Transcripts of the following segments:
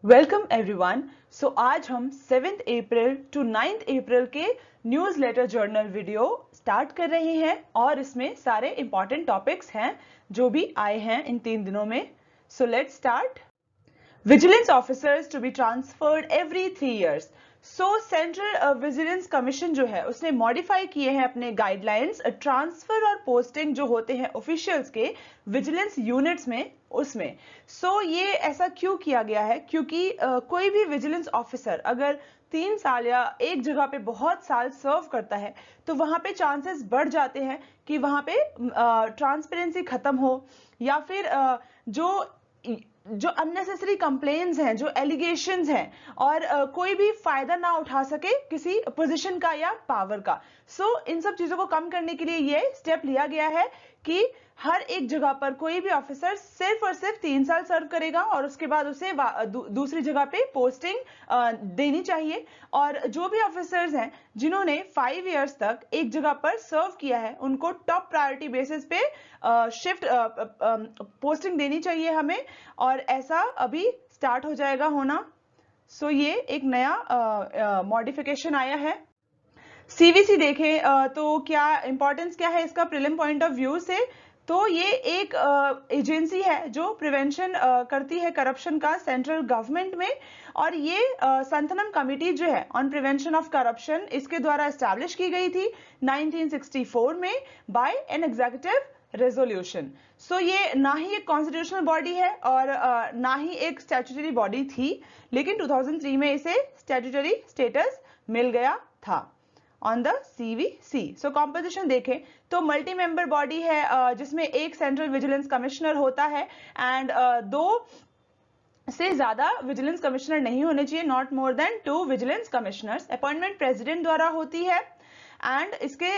Welcome everyone. सो आज हम 7 अप्रैल to 9 अप्रैल के न्यूज़लेटर जर्नल वीडियो स्टार्ट कर रहे हैं और इसमें सारे इंपॉर्टेंट टॉपिक्स हैं जो भी आए हैं इन 3 दिनों में। So let's start. Vigilance officers to be transferred every 3 years। So central vigilance commission जो है उसने मॉडिफाई किए हैं अपने गाइडलाइंस ट्रांसफर और पोस्टिंग जो होते हैं ऑफिशियल्स के विजिलेंस यूनिट्स में उसमें। सो ये ऐसा क्यों किया गया है क्योंकि कोई भी विजिलेंस ऑफिसर अगर 3 साल या एक जगह पे बहुत साल सर्व करता है तो वहां पे चांसेस बढ़ जाते हैं कि वहां पे ट्रांसपेरेंसी खत्म हो या फिर जो अननेसेसरी कंप्लेन्स हैं, जो एलिगेशंस हैं और कोई भी फायदा ना उठा सके किसी पोजीशन का या पावर का। सो इन सब चीजों को कम करने के लिए ये स्टेप लिया गया है कि हर एक जगह पर कोई भी ऑफिसर सिर्फ और सिर्फ 3 साल सर्व करेगा और उसके बाद उसे दूसरी जगह पे पोस्टिंग देनी चाहिए। और जो भी ऑफिसर्स हैं जिन्होंने 5 years तक एक जगह पर सर्व किया है उनको टॉप प्रायोरिटी बेसिस पे शिफ्ट पोस्टिंग देनी चाहिए हमें, और ऐसा अभी स्टार्ट हो जाएगा होना। सो ये एक नया मॉडिफिकेशन आया है। सीवीसी देखें तो क्या इंपॉर्टेंस क्या है इसका प्रीलिम पॉइंट ऑफ व्यू से, तो ये एक एजेंसी है जो प्रिवेंशन करती है करप्शन का सेंट्रल गवर्नमेंट में। और ये संथनम कमिटी जो है ऑन प्रिवेंशन ऑफ करप्शन इसके द्वारा एस्टैब्लिश की गई थी 1964 में बाय एन एग्जीक्यूटिव रेजोल्यूशन। सो ये ना ही एक कॉन्स्टिट्यूशनल बॉडी है और ना ही एक स्टैट्यूटरी बॉडी थी, लेकिन 2003 में इसे स्टैट्यूटरी स्टेटस मिल गया था on the CVC. So composition देखें तो मल्टी मेंबर बॉडी है जिसमें एक सेंट्रल विजिलेंस कमिश्नर होता है एंड 2 से ज्यादा विजिलेंस कमिश्नर नहीं होने चाहिए, not more than 2 vigilance commissioners. Appointment president द्वारा होती है एंड इसके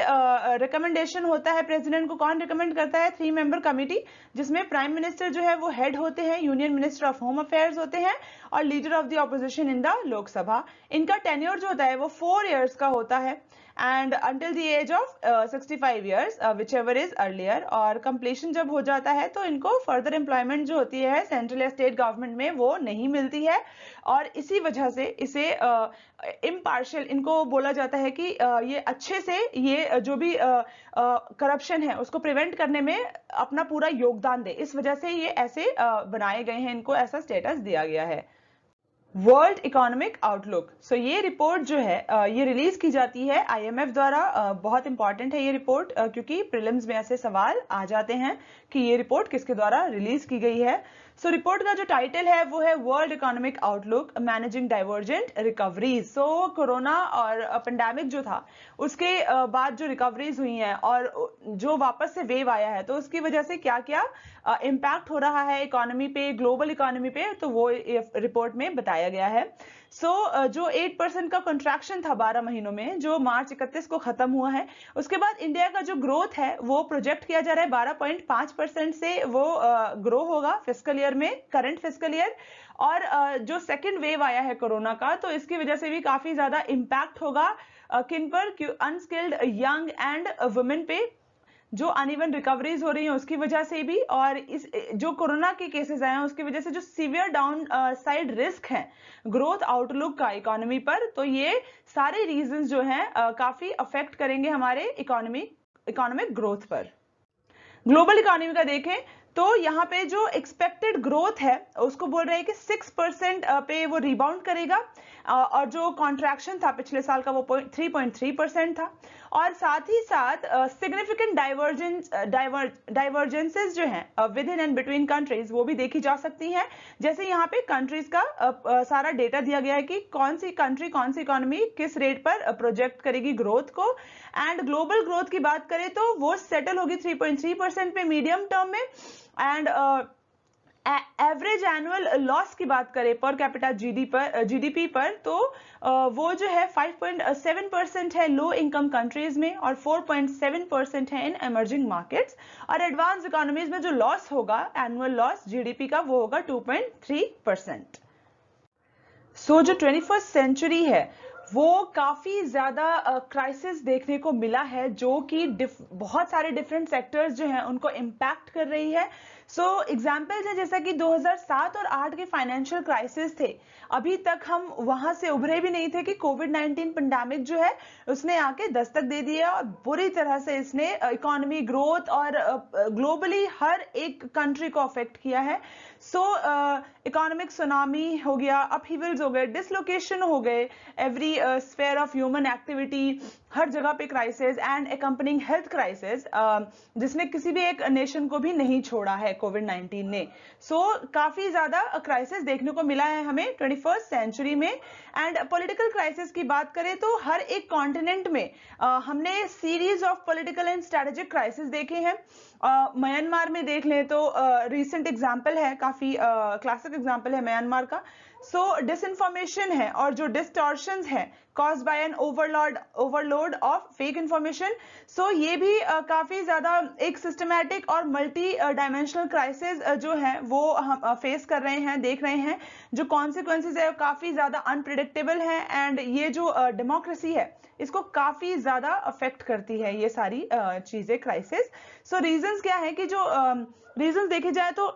रिकमेंडेशन होता है प्रेसिडेंट को। कौन रिकमेंड करता है? 3 member कमिटी जिसमें प्राइम मिनिस्टर जो है वो हेड होते हैं, union minister of home affairs होते हैं और leader of the opposition in the Lok Sabha. इनका टेन्योर जो होता है वो 4 years का होता है and until the age of 65 years whichever is earlier. और कंप्लीशन जब हो जाता है तो इनको फर्दर एम्प्लॉयमेंट जो होती है सेंट्रल या स्टेट गवर्नमेंट में वो नहीं मिलती है और इसी वजह से इसे इम्पार्शियल इनको बोला जाता है कि ये अच्छे से ये जो भी करप्शन है उसको प्रिवेंट करने में अपना पूरा योगदान दे। इस वजह से ये ऐसे बनाए गए हैं, इनको ऐसा स्टेटस दिया गया है। World economic outlook. सो ये रिपोर्ट जो है ये रिलीज की जाती है आईएमएफ द्वारा। बहुत इंपॉर्टेंट है ये रिपोर्ट क्योंकि प्रीलिम्स में ऐसे सवाल आ जाते हैं कि ये रिपोर्ट किसके द्वारा रिलीज की गई है। सो रिपोर्ट का जो टाइटल है वो है world economic outlook managing divergent recoveries. So corona और पेंडेमिक जो था उसके बाद जो रिकवरीज हुई हैं और जो वापस से वेव आया है तो उसकी वजह से क्या क्या इम्पैक्ट हो रहा है इकोनॉमी पे, ग्लोबल इकोनॉमी पे, तो वो रिपोर्ट में बताया गया है। सो जो 8% का कंट्रैक्शन था 12 महीनों में जो मार्च 31 को खत्म हुआ है, उसके बाद इंडिया का जो ग्रोथ है वो प्रोजेक्ट किया जा रहा है 12.5% से वो ग्रो होगा फिस्कल ईयर में, करंट फिस्कल ईयर। और जो सेकेंड वेव आया है कोरोना का तो इसकी वजह से भी काफी ज्यादा इम्पैक्ट होगा किन पर? अनस्किल्ड यंग एंड वुमेन पे, जो अनइवन रिकवरीज हो रही है उसकी वजह से भी, और इस जो कोरोना के केसेस आए हैं उसकी वजह से जो सीवियर डाउन साइड रिस्क है ग्रोथ आउटलुक का इकोनॉमी पर, तो ये सारे रीजंस जो हैं काफी अफेक्ट करेंगे हमारे इकोनॉमिक ग्रोथ पर। ग्लोबल इकोनॉमी का देखें तो यहाँ पे जो एक्सपेक्टेड ग्रोथ है उसको बोल रहे हैं कि 6% पे वो रिबाउंड करेगा और जो कॉन्ट्रैक्शन था पिछले साल का वो 3.3% था। और साथ ही साथ सिग्निफिकेंट डाइवर्जेंसेस जो हैं with in and between countries वो भी देखी जा सकती हैं। जैसे यहाँ पे कंट्रीज का सारा डेटा दिया गया है कि कौन सी कंट्री कौन सी इकोनॉमी किस रेट पर प्रोजेक्ट करेगी ग्रोथ को। एंड ग्लोबल ग्रोथ की बात करें तो वो सेटल होगी 3.3% पे मीडियम टर्म में। एंड एवरेज एनुअल लॉस की बात करें पर कैपिटा जीडीपी पर तो वो जो है 5.7% है लो इनकम कंट्रीज में और 4.7% है इन इमर्जिंग मार्केट्स। और एडवांस इकोनॉमीज में जो लॉस होगा एनुअल लॉस जीडीपी का वो होगा 2.3%। सो जो 21st सेंचुरी है वो काफी ज्यादा क्राइसिस देखने को मिला है जो कि बहुत सारे डिफरेंट सेक्टर्स जो हैं उनको इम्पैक्ट कर रही है। सो एग्जाम्पल्स हैं जैसा कि 2007 और 8 के फाइनेंशियल क्राइसिस थे, अभी तक हम वहां से उभरे भी नहीं थे कि कोविड-19 पेंडेमिक जो है उसने आके दस्तक दे दिया और बुरी तरह से इसने इकोनॉमी ग्रोथ और ग्लोबली हर एक कंट्री को अफेक्ट किया है। सो इकोनॉमिक सुनामी हो गया, अपहीवल्स हो गए, डिसलोकेशन हो गए, every sphere of human activity, हर जगह पे crisis and accompanying health crisis, जिसने किसी भी एक नेशन को भी नहीं छोड़ा है कोविड-19 ने। सो काफी ज्यादा क्राइसिस देखने को मिला है हमें 21st सेंचुरी में। एंड पॉलिटिकल क्राइसिस की बात करें तो हर एक कॉन्टिनेंट में हमने series of political and strategic crisis देखे हैं। म्यांमार में देख लें तो रीसेंट एग्जाम्पल है, काफी क्लासिक एग्जाम्पल है म्यांमार का। सो डिसइंफॉर्मेशन है और जो डिस्टॉर्शंस हैं caused by an overload of fake information, सो ये भी काफी ज्यादा एक सिस्टमैटिक और मल्टी डायमेंशनल क्राइसिस जो है वो हम फेस कर रहे हैं, देख रहे हैं। जो कॉन्सिक्वेंसेज है काफी ज्यादा अनप्रिडिक्टेबल है एंड ये जो डेमोक्रेसी है इसको काफी ज्यादा अफेक्ट करती है ये सारी चीजें, क्राइसिस। सो रीजंस क्या है कि जो रीजंस देखे जाए तो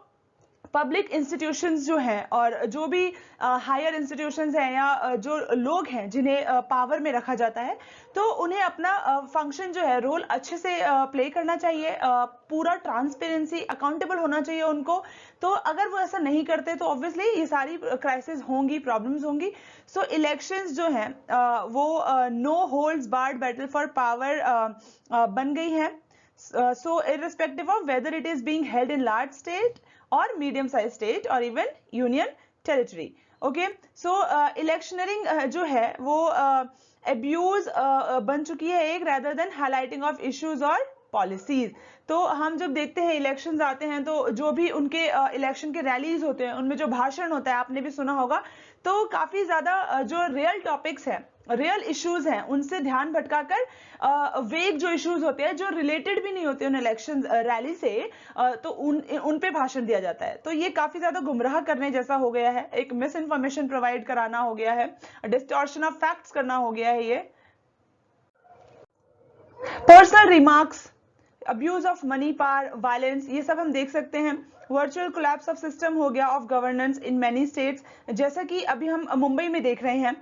पब्लिक इंस्टीट्यूशंस जो हैं और जो भी हायर इंस्टीट्यूशंस हैं या जो लोग हैं जिन्हें पावर में रखा जाता है, तो उन्हें अपना फंक्शन जो है, रोल अच्छे से प्ले करना चाहिए, पूरा ट्रांसपेरेंसी, अकाउंटेबल होना चाहिए उनको। तो अगर वो ऐसा नहीं करते तो ऑब्वियसली ये सारी क्राइसिस होंगी, प्रॉब्लम्स होंगी। सो इलेक्शंस जो हैं वो no holds barred battle for power बन गई हैं। So irrespective of whether it is being held in large state or medium sized state or even union territory. Okay, so electioneering जो है वो abuse बन चुकी है एक, rather than highlighting of issues और पॉलिसीज। तो हम जब देखते हैं इलेक्शंस आते हैं तो जो भी उनके इलेक्शन के रैलीज होते हैं उनमें जो भाषण होता है आपने भी सुना होगा, तो काफी ज्यादा जो रियल टॉपिक्स हैं, रियल इश्यूज हैं, उनसे ध्यान भटकाकर वेग जो इश्यूज होते हैं जो रिलेटेड भी नहीं होते उन इलेक्शन रैली से, तो उन पे भाषण दिया जाता है। तो ये काफी ज्यादा गुमराह करने जैसा हो गया है, एक मिस इन्फॉर्मेशन प्रोवाइड कराना हो गया है, डिस्टॉर्शन ऑफ फैक्ट्स करना हो गया है। ये personal remarks, abuse of money, power, violence, ये सब हम देख सकते हैं। वर्चुअल कोलैप्स ऑफ सिस्टम हो गया of governance in many states, जैसा कि अभी हम मुंबई में देख रहे हैं।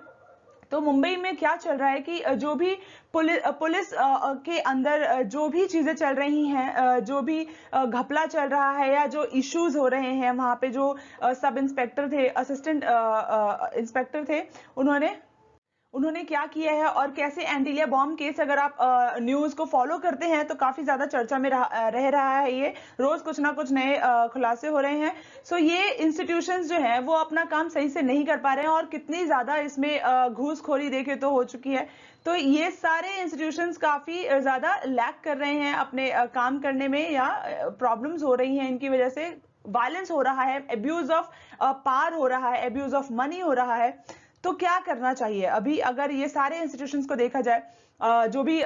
तो मुंबई में क्या चल रहा है कि जो भी पुलिस के अंदर जो भी चीजें चल रही हैं, जो भी घपला चल रहा है या जो इश्यूज हो रहे हैं, वहां पे जो सब इंस्पेक्टर थे, असिस्टेंट इंस्पेक्टर थे, उन्होंने क्या किया है और कैसे एंटीलिया बॉम्ब केस, अगर आप न्यूज को फॉलो करते हैं तो काफी ज्यादा चर्चा में रह रहा है। ये रोज कुछ ना कुछ नए खुलासे हो रहे हैं। सो ये इंस्टीट्यूशंस जो हैं वो अपना काम सही से नहीं कर पा रहे हैं और कितनी ज्यादा इसमें घूसखोरी देखे तो हो चुकी है। तो ये सारे इंस्टीट्यूशंस काफी ज्यादा लैक कर रहे हैं अपने काम करने में, या प्रॉब्लम्स हो रही हैं इनकी वजह से, वायलेंस हो रहा है, एब्यूज ऑफ पावर हो रहा है, एब्यूज ऑफ मनी हो रहा है। तो क्या करना चाहिए अभी अगर ये सारे इंस्टीट्यूशंस को देखा जाए, जो भी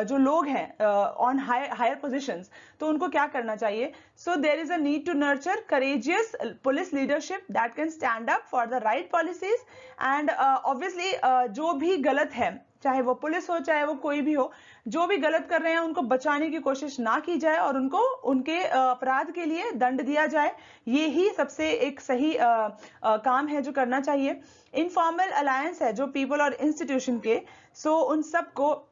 जो लोग हैं ऑन हायर पोजीशंस, तो उनको क्या करना चाहिए? So there is a need to nurture courageous police leadership that can stand up for the right policies and obviously जो भी गलत है, चाहे वो पुलिस हो चाहे वो कोई भी हो, जो भी गलत कर रहे हैं उनको बचाने की कोशिश ना की जाए और उनको उनके अपराध के लिए दंड दिया जाए। ये ही सबसे एक सही काम है जो करना चाहिए। इनफॉर्मल अलायंस है जो पीपल और इंस्टीट्यूशन के, सो उन सबको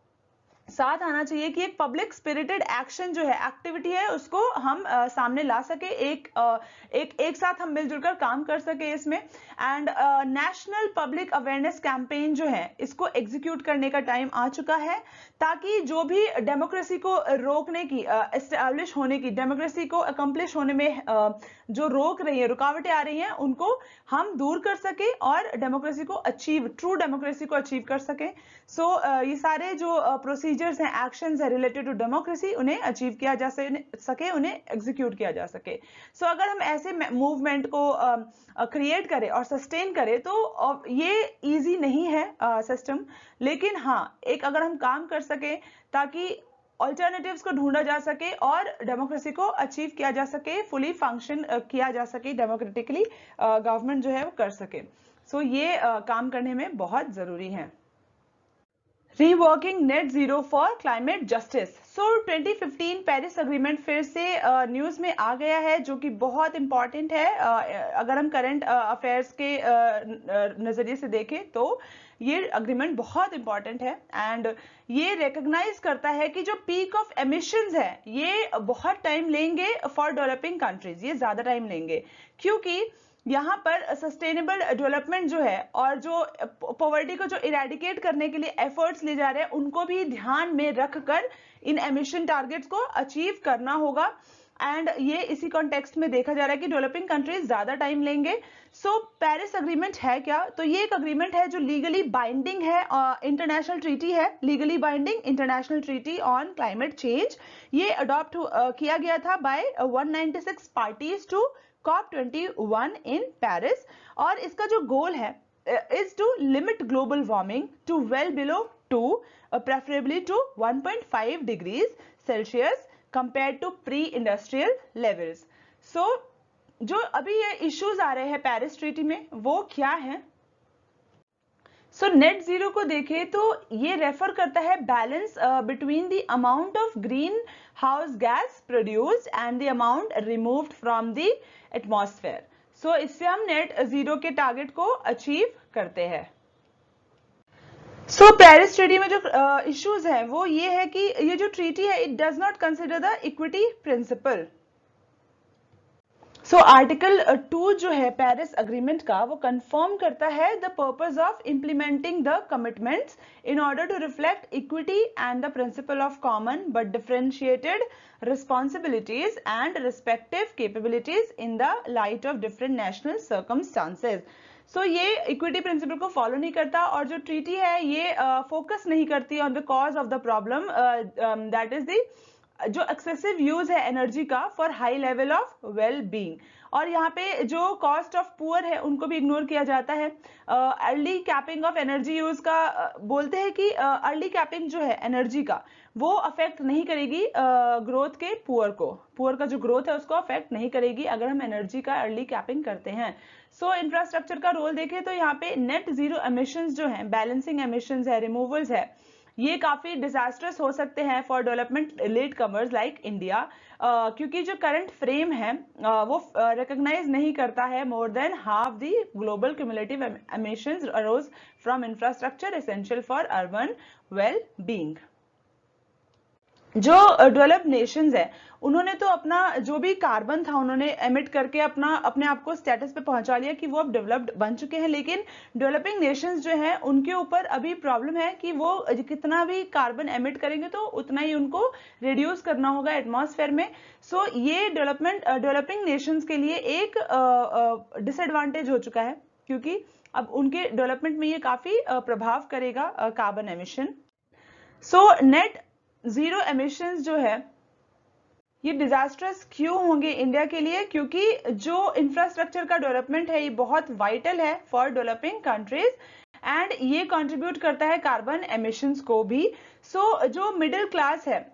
साथ आना चाहिए कि एक पब्लिक स्पिरिटेड एक्शन जो है, एक्टिविटी है, उसको हम सामने ला सके, एक साथ हम मिलजुल कर काम कर सके इसमें। And national public awareness campaign जो है इसको एग्जीक्यूट करने का टाइम आ चुका है, ताकि जो भी डेमोक्रेसी को रोकने की, एस्टैब्लिश होने की, डेमोक्रेसी को अकम्प्लिश होने में जो रोक रही है, रुकावटें आ रही हैं, उनको हम दूर कर सके और डेमोक्रेसी को अचीव, ट्रू डेमोक्रेसी को अचीव कर सके। सो ये सारे जो प्रोसीजर्स हैं, एक्शंस हैं रिलेटेड टू डेमोक्रेसी, उन्हें अचीव किया जा सके, उन्हें एग्जीक्यूट किया जा सके। सो अगर हम ऐसे मूवमेंट को क्रिएट करें और सस्टेन करें तो ये इजी नहीं है सिस्टम, लेकिन हाँ, एक अगर हम काम कर सके ताकि ऑल्टरनेटिव्स को ढूंढा जा सके और डेमोक्रेसी को अचीव किया जा सके, फुली फंक्शन किया जा सके, डेमोक्रेटिकली गवर्नमेंट जो है वो कर सके। सो ये काम करने में बहुत जरूरी है। Reworking net zero for climate justice. So so 2015 Paris agreement फिर से न्यूज में आ गया है, जो कि बहुत इंपॉर्टेंट है। अगर हम करंट अफेयर्स के नजरिए से देखें तो ये अग्रीमेंट बहुत इंपॉर्टेंट है एंड ये रिकॉग्नाइज करता है कि जो पीक ऑफ एमिशंस है ये बहुत टाइम लेंगे फॉर डेवलपिंग कंट्रीज, ये ज्यादा टाइम लेंगे, क्योंकि यहाँ पर सस्टेनेबल डेवलपमेंट जो है और जो पॉवर्टी को जो इरेडिकेट करने के लिए एफर्ट्स ले जा रहे हैं उनको भी ध्यान में रखकर इन एमिशन टारगेट्स को अचीव करना होगा। एंड ये इसी कॉन्टेक्स्ट में देखा जा रहा है कि डेवलपिंग कंट्रीज ज्यादा टाइम लेंगे। सो पेरिस अग्रीमेंट है क्या? तो ये एक अग्रीमेंट है जो लीगली बाइंडिंग है, इंटरनेशनल ट्रीटी है, legally binding international treaty on climate change. ये अडॉप्ट किया गया था by 196 parties to COP21 in Paris, और इसका जो गोल है is to limit global warming to well below 2, preferably to 1.5 degrees Celsius compared to pre-industrial levels. So, जो अभी ये issues आ रहे हैं पेरिस ट्रीटी में वो क्या है? सो नेट जीरो को देखें तो ये रेफर करता है balance between the amount of greenhouse gas produced and the amount removed from the atmosphere. So इससे हम नेट जीरो के टारगेट को अचीव करते हैं। सो पेरिस ट्रीटी में जो इश्यूज है वो ये है कि ये जो ट्रीटी है it does not consider the equity principle. So article 2 जो है पेरिस अग्रीमेंट का वो कंफर्म करता है the purpose of implementing the commitments in order to reflect equity and the principle of common but differentiated responsibilities and respective capabilities in the light of different national circumstances. So ये equity principal को follow नहीं करता और जो treaty है ये focus नहीं करती on the cause of the problem, that is the जो एक्सेसिव यूज है एनर्जी का for high level of well being. और यहाँ पे जो कॉस्ट ऑफ पुअर है उनको भी इग्नोर किया जाता है। Early capping of energy use का बोलते हैं कि अर्ली कैपिंग जो है एनर्जी का वो अफेक्ट नहीं करेगी ग्रोथ के पुअर को, पुअर का जो ग्रोथ है उसको अफेक्ट नहीं करेगी अगर हम एनर्जी का अर्ली कैपिंग करते हैं। सो इंफ्रास्ट्रक्चर का रोल देखें तो यहाँ पे नेट जीरो एमिशंस जो है, बैलेंसिंग एमिशंस है, रिमूवल्स है, ये काफी डिजास्टर्स हो सकते हैं for development latecomers like India, क्योंकि जो करंट फ्रेम है वो रिकॉग्नाइज नहीं करता है more than half the global cumulative emissions arrows from infrastructure essential for urban well being. जो डेवलप्ड नेशंस है उन्होंने तो अपना जो भी कार्बन था उन्होंने एमिट करके अपने आप को स्टेटस पे पहुंचा लिया कि वो अब डेवलप्ड बन चुके हैं, लेकिन डेवलपिंग नेशंस जो हैं उनके ऊपर अभी प्रॉब्लम है कि वो कितना भी कार्बन एमिट करेंगे तो उतना ही उनको रिड्यूस करना होगा एटमॉस्फेयर में। सो ये डेवलपिंग नेशंस के लिए एक डिसएडवांटेज हो चुका है, क्योंकि अब उनके डेवलपमेंट में ये काफी प्रभाव करेगा carbon emission. So net zero emissions जो है ये डिजास्टर्स क्यों होंगे इंडिया के लिए? क्योंकि जो इंफ्रास्ट्रक्चर का डेवलपमेंट है ये बहुत वाइटल है फॉर डेवलपिंग कंट्रीज एंड ये कंट्रीब्यूट करता है कार्बन एमिशंस को भी। सो जो मिडिल क्लास है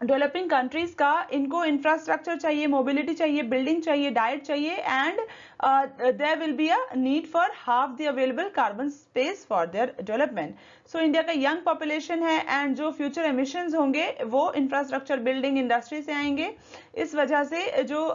डेवलपिंग कंट्रीज का, इनको इंफ्रास्ट्रक्चर चाहिए, मोबिलिटी चाहिए, बिल्डिंग चाहिए, डाइट चाहिए and there will be a need for half the available carbon space for their development. So India का यंग पॉपुलेशन है एंड जो फ्यूचर एमिशंस होंगे वो इंफ्रास्ट्रक्चर, बिल्डिंग, इंडस्ट्री से आएंगे। इस वजह से जो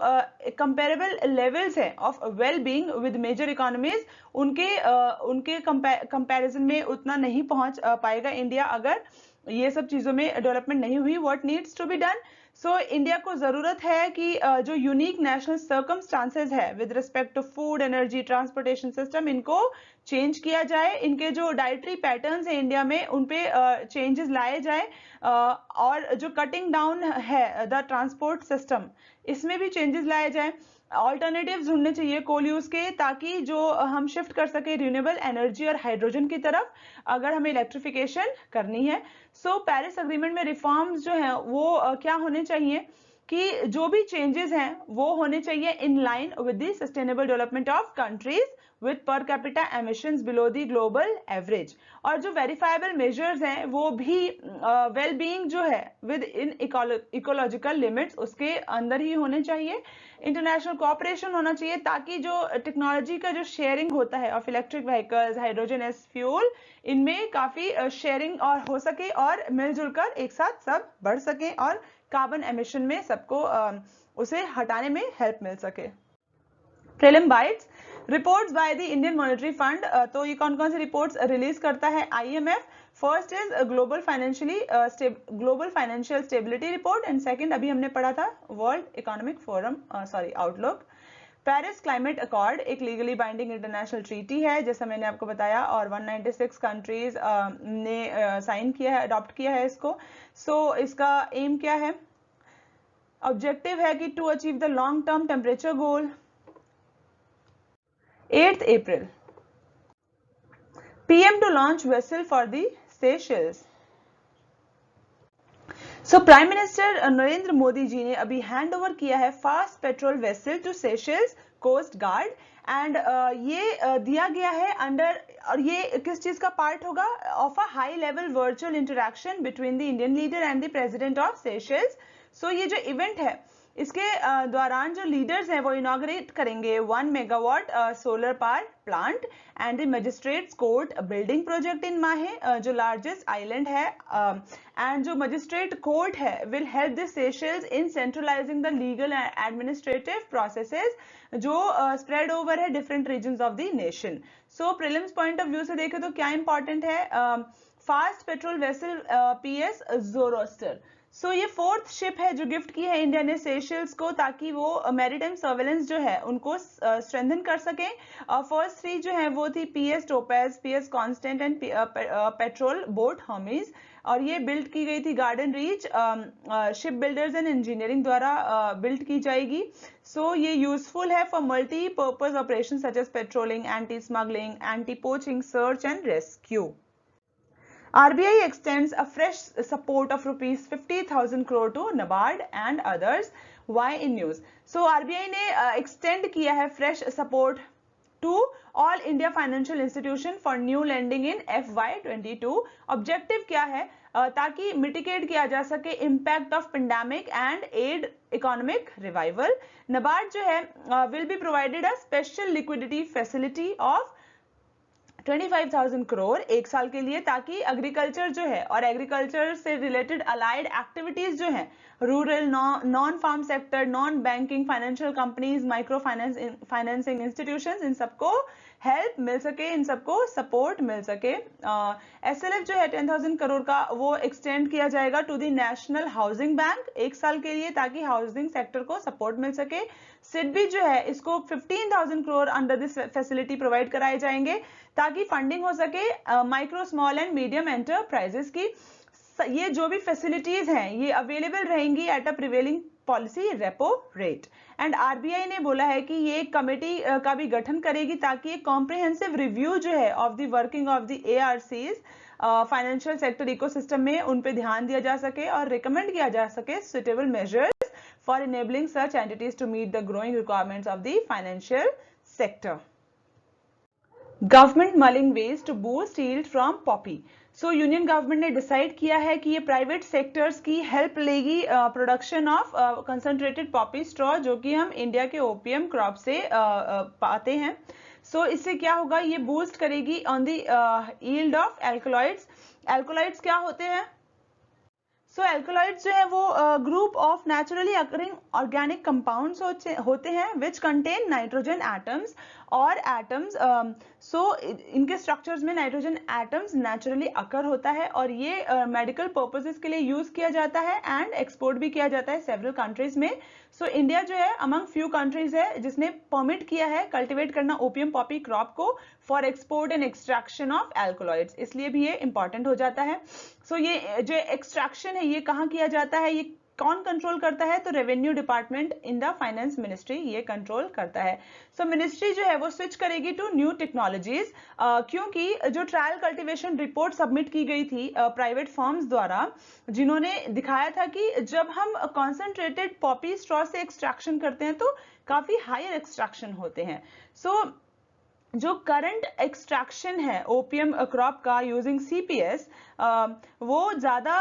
कंपेरेबल लेवल्स है of well being with major economies उनके कंपैरिजन में उतना नहीं पहुंच पाएगा इंडिया अगर ये सब चीजों में डेवलपमेंट नहीं हुई। What needs to be done? So India को जरूरत है कि जो यूनिक नेशनल सर्कमस्टांसेस है with respect to food, energy, transportation system, इनको चेंज किया जाए। इनके जो डाइटरी पैटर्न्स है इंडिया में उन पे चेंजेस लाए जाए और जो कटिंग डाउन है द ट्रांसपोर्ट सिस्टम इसमें भी चेंजेस लाए जाए। ऑल्टरनेटिव्स ढूंढने चाहिए कोल यूज के, ताकि जो हम शिफ्ट कर सके रिन्यूएबल एनर्जी और हाइड्रोजन की तरफ अगर हमें इलेक्ट्रिफिकेशन करनी है। सो पेरिस अग्रीमेंट में रिफॉर्म्स जो है वो क्या होने चाहिए कि जो भी चेंजेस हैं वो होने चाहिए in line with the sustainable development of countries with per capita emissions below the global average. और जो वेरीफाइबल मेजर्स हैं वो भी वेल बीइंग जो है विद इन इकोलॉजिकल लिमिट्स उसके अंदर ही होने चाहिए। इंटरनेशनल कोऑपरेशन होना चाहिए ताकि जो टेक्नोलॉजी का जो शेयरिंग होता है of electric vehicles, hydrogen as fuel, इनमें काफी शेयरिंग और हो सके और मिलजुल कर एक साथ सब बढ़ सके और कार्बन एमिशन में सबको उसे हटाने में हेल्प मिल सके। Prelim bytes, reports by the Indian monetary fund. तो ये कौन कौन सी रिपोर्ट्स रिलीज करता है IMF? First is global financial stability report and second अभी हमने पढ़ा था world economic forum outlook. Paris climate accord एक लीगली बाइंडिंग इंटरनेशनल ट्रीटी है जैसा मैंने आपको बताया, और 196 कंट्रीज ने साइन किया है, अडॉप्ट किया है इसको। सो इसका एम क्या है? ऑब्जेक्टिव है कि to achieve the long term temperature goal. 8th April, PM to launch vessel for the Seychelles. So prime minister Narendra Modi ji ने अभी हैंड ओवर किया है fast patrol vessel to Seychelles coast guard and ये दिया गया है अंडर, और ये किस चीज का पार्ट होगा? Of a high level virtual interaction between the Indian leader and the president of Seychelles. So ये जो इवेंट है इसके दौरान जो लीडर्स हैं वो इनॉग्रेट करेंगे 1 megawatt solar power plant and the magistrates court building project in Mahe, जो लार्जेस्ट आइलैंड है, एंड जो मजिस्ट्रेट कोर्ट है will help the Seychelles in centralising the legal and administrative processes जो स्प्रेड ओवर है different regions of the nation. So prelims point of view से देखें तो क्या इंपॉर्टेंट है? Fast patrol vessel PS Zoroaster. So ये 4th ship है जो गिफ्ट की है इंडिया ने सेशेल्स को ताकि वो मैरीटाइम सर्वेलेंस जो है उनको स्ट्रेंथन कर सके। फर्स्ट 3 जो है वो थी PS Topaz, PS Constant and patrol boat Hermes, और ये बिल्ड की गई थी Garden Reach Shipbuilders and Engineering द्वारा बिल्ड की जाएगी। सो ये यूजफुल है for multi purpose operation such as patrolling, anti smuggling, anti poaching, search and rescue. RBI extends a fresh support of rupees 50,000 crore to NABARD and others. Why in news? So RBI ने extend किया है fresh support to all India financial institution for new lending in FY22. Objective क्या है? ताकि mitigate किया जा सके impact of pandemic and aid economic revival. NABARD जो है will be provided a special liquidity facility of 25,000 crore एक साल के लिए, ताकि एग्रीकल्चर जो है और एग्रीकल्चर से रिलेटेड अलाइड एक्टिविटीज जो है, rural, non farm sector, non banking, financial companies, micro financing institutions, इन सबको हेल्प मिल सके, इन सबको सपोर्ट मिल सके। SLF जो है 10,000 करोड़ का वो एक्सटेंड किया जाएगा to the national housing bank एक साल के लिए ताकि हाउसिंग सेक्टर को सपोर्ट मिल सके। सिडबी जो है इसको 15,000 crore under this facility provide कराए जाएंगे ताकि फंडिंग हो सके micro, small and medium enterprises की। ये जो भी फैसिलिटीज हैं ये अवेलेबल रहेंगी at a prevailing policy repo rate. And RBI ने बोला है कि ये एक कमेटी का भी गठन करेगी ताकि एक कॉम्प्रिहेंसिव रिव्यू जो है of the working of the ARCs financial sector ecosystem में उन पे ध्यान दिया जा सके और रिकमेंड किया जा सके suitable measures for enabling such entities to meet the growing requirements of the financial sector. Government mulling ways to boost yield from poppy. So union government ने डिसाइड किया है कि ये प्राइवेट सेक्टर्स की हेल्प लेगी production of concentrated poppy straw जो कि हम इंडिया के ओपीएम क्रॉप से पाते हैं। सो इससे क्या होगा? ये बूस्ट करेगी on the yield of alkaloids. Alkaloids क्या होते हैं? सो एल्कलॉइड्स जो है वो group of naturally occurring organic compounds होते हैं विच कंटेन नाइट्रोजन एटम्स और एटम्स। सो इनके स्ट्रक्चर्स में नाइट्रोजन एटम्स नेचुरली अकर होता है और ये मेडिकल पर्पसेस के लिए यूज किया जाता है एंड एक्सपोर्ट भी किया जाता है सेवरल कंट्रीज में। सो इंडिया जो है अमंग फ्यू कंट्रीज है जिसने परमिट किया है कल्टिवेट करना ओपियम पॉपी क्रॉप को for export and extraction of alkaloids, इसलिए भी ये इंपॉर्टेंट हो जाता है। सो ये जो एक्सट्रैक्शन है ये कहाँ किया जाता है? ये कौन कंट्रोल करता है? तो revenue department in the finance ministry ये कंट्रोल करता है। सो मिनिस्ट्री जो है वो स्विच करेगी टू न्यू टेक्नोलॉजीज, क्योंकि जो ट्रायल कल्टीवेशन रिपोर्ट सबमिट की गई थी प्राइवेट फर्म्स द्वारा, जिन्होंने दिखाया था कि जब हम कॉन्सेंट्रेटेड पॉपी स्ट्रॉ से एक्सट्रैक्शन करते हैं तो काफी हायर एक्सट्रैक्शन होते हैं। सो जो करंट एक्सट्रैक्शन है ओपीएम क्रॉप का यूजिंग सीपीएस, वो ज्यादा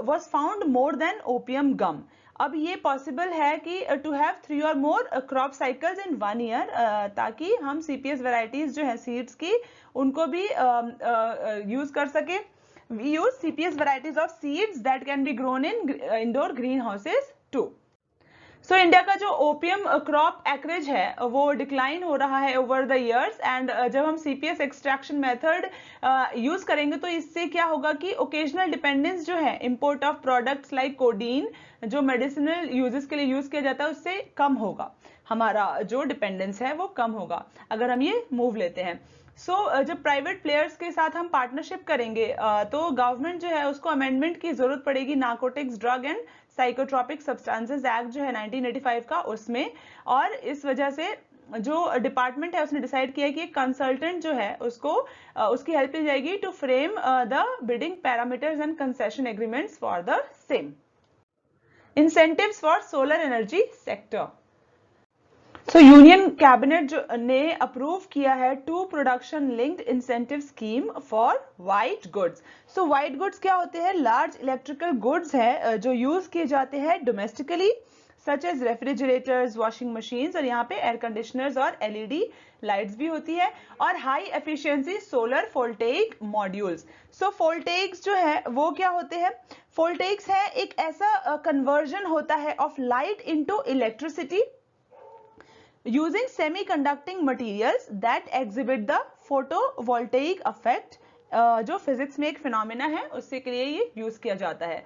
was found more than OPM gum. अब ये पॉसिबल है कि टू हैव 3 और more crop cycles in 1 year, ताकि हम सीपीएस वैरायटीज जो है सीड्स की उनको भी यूज कर सके। We use CPS varieties of seeds that can be grown in indoor green houses too. So India का जो ओपीएम क्रॉप एक्रेज है वो डिक्लाइन हो रहा है ओवर द इयर्स, एंड जब हम सीपीएस एक्सट्रैक्शन मेथड यूज करेंगे तो इससे क्या होगा कि ओकेजनल डिपेंडेंस जो है import of products like codeine जो मेडिसिनल यूजेस के लिए यूज किया जाता है उससे कम होगा, हमारा जो डिपेंडेंस है वो कम होगा अगर हम ये मूव लेते हैं। जब प्राइवेट प्लेयर्स के साथ हम पार्टनरशिप करेंगे तो गवर्नमेंट जो है उसको अमेंडमेंट की जरूरत पड़ेगी narcotics drug and psychotropic substances act जो है 1985 का उसमें, और इस वजह से जो डिपार्टमेंट है उसने डिसाइड किया कि एक कंसल्टेंट जो है उसको उसकी हेल्प ली जाएगी to frame the bidding parameters and concession agreements for the same. Incentives for solar energy sector. Union cabinet जो ने अप्रूव किया है 2 production linked incentive scheme for white goods. White goods क्या होते हैं? लार्ज इलेक्ट्रिकल गुड्स है जो use किए जाते हैं domestically, such as refrigerators, washing machines, और यहाँ पे एयर कंडीशनर्स और एलईडी लाइट्स भी होती है, और high efficiency solar voltaic modules. Voltaics जो है वो क्या होते हैं? वोल्टेइक्स है एक ऐसा कन्वर्जन होता है of light into electricity using semiconducting materials that exhibit the photovoltaic effect, जो फिजिक्स में एक फिनोमेना है उससे के लिए ये यूज किया जाता है।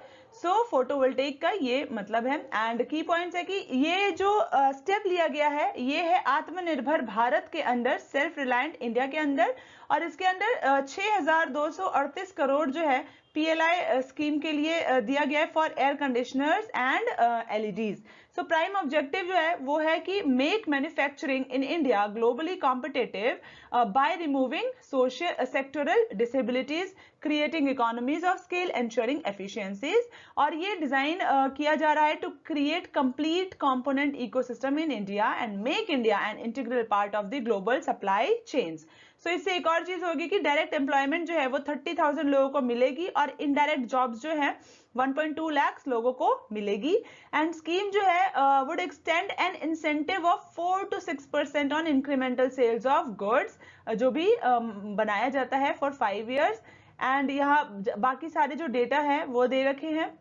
फोटोवोल्टेइक का ये मतलब है, एंड की पॉइंट्स है कि ये जो स्टेप लिया गया है ये है आत्मनिर्भर भारत के अंदर, सेल्फ रिलायंट इंडिया के अंदर, और इसके अंदर 6,238 करोड़ जो है पीएलआई स्कीम के लिए दिया गया है for air conditioners and LEDs. Prime objective जो है वो है कि make manufacturing in India globally competitive by removing social sectoral disabilities, creating economies of scale, ensuring efficiencies, और ये डिजाइन किया जा रहा है to create complete component ecosystem in India and make India an integral part of the global supply chains. इससे एक और चीज होगी कि डायरेक्ट एम्प्लॉयमेंट जो है वो 30,000 लोगों को मिलेगी, और इनडायरेक्ट जॉब्स जो है 1.2 लाख लोगों को मिलेगी। एंड स्कीम जो है would extend an incentive of 4 to 6% on incremental sales of goods, जो भी बनाया जाता है फॉर 5 years। एंड यहाँ बाकी सारे जो डेटा है वो दे रखे हैं।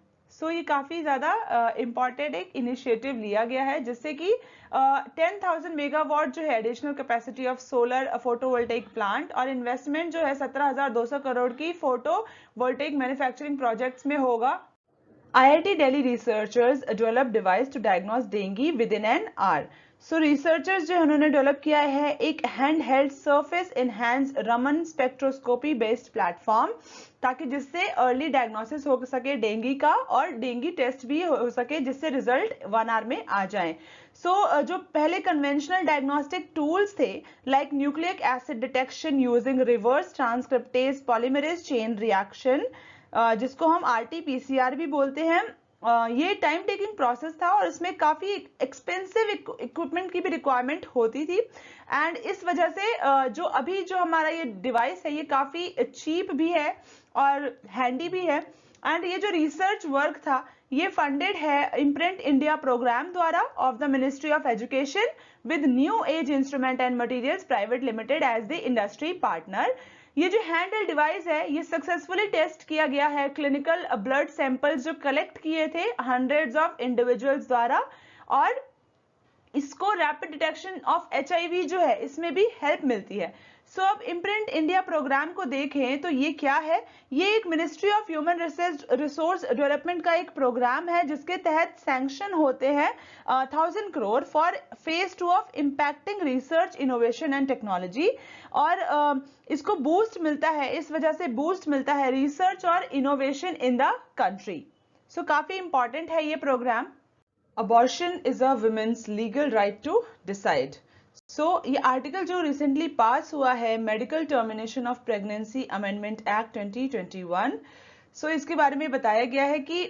ये काफी ज्यादा इंपॉर्टेंट एक इनिशिएटिव लिया गया है जिससे कि 10,000 मेगावाट जो है additional capacity of solar photovoltaic plant, और इन्वेस्टमेंट जो है 17,200 करोड़ की फोटोवोल्टेइक मैन्युफैक्चरिंग प्रोजेक्ट्स में होगा। IIT Delhi researchers developed device to diagnose dengue within an hour. Researchers जो उन्होंने डेवलप किया है एक hand held surface enhance Raman spectroscopy based platform, ताकि जिससे अर्ली डायग्नोसिस हो सके डेंगू का, और डेंगू टेस्ट भी हो सके जिससे रिजल्ट 1 hour में आ जाए। जो पहले कन्वेंशनल डायग्नोस्टिक टूल्स थे like nucleic acid detection using reverse transcriptase polymerase chain reaction, जिसको हम RT-PCR भी बोलते हैं, ये टाइम टेकिंग प्रोसेस था और इसमें काफी एक्सपेंसिव इक्विपमेंट की भी रिक्वायरमेंट होती थी। एंड इस वजह से जो अभी जो हमारा ये डिवाइस है ये काफी चीप भी है और हैंडी भी है। एंड ये जो रिसर्च वर्क था ये फंडेड है इम्प्रिंट इंडिया प्रोग्राम द्वारा of the ministry of education with new age instrument and materials private limited as the industry partner. ये जो हैंडहेल्ड डिवाइस है ये सक्सेसफुली टेस्ट किया गया है क्लिनिकल ब्लड सैंपल्स जो कलेक्ट किए थे हंड्रेड्स ऑफ इंडिविजुअल्स द्वारा, और इसको रैपिड डिटेक्शन ऑफ HIV जो है इसमें भी हेल्प मिलती है। अब इम्प्रिंट इंडिया प्रोग्राम को देखें तो ये क्या है, ये एक ministry of human resource development का एक प्रोग्राम है जिसके तहत सैंक्शन होते हैं 1000 crore for phase 2 of impacting research innovation and technology, और इसको बूस्ट मिलता है, इस वजह से बूस्ट मिलता है रिसर्च और innovation in the country. So काफी इंपॉर्टेंट है ये programme. Abortion is a women's legal right to decide. So ये आर्टिकल जो रिसेंटली पास हुआ है, medical termination of pregnancy amendment act 2021, so इसके बारे में बताया गया है कि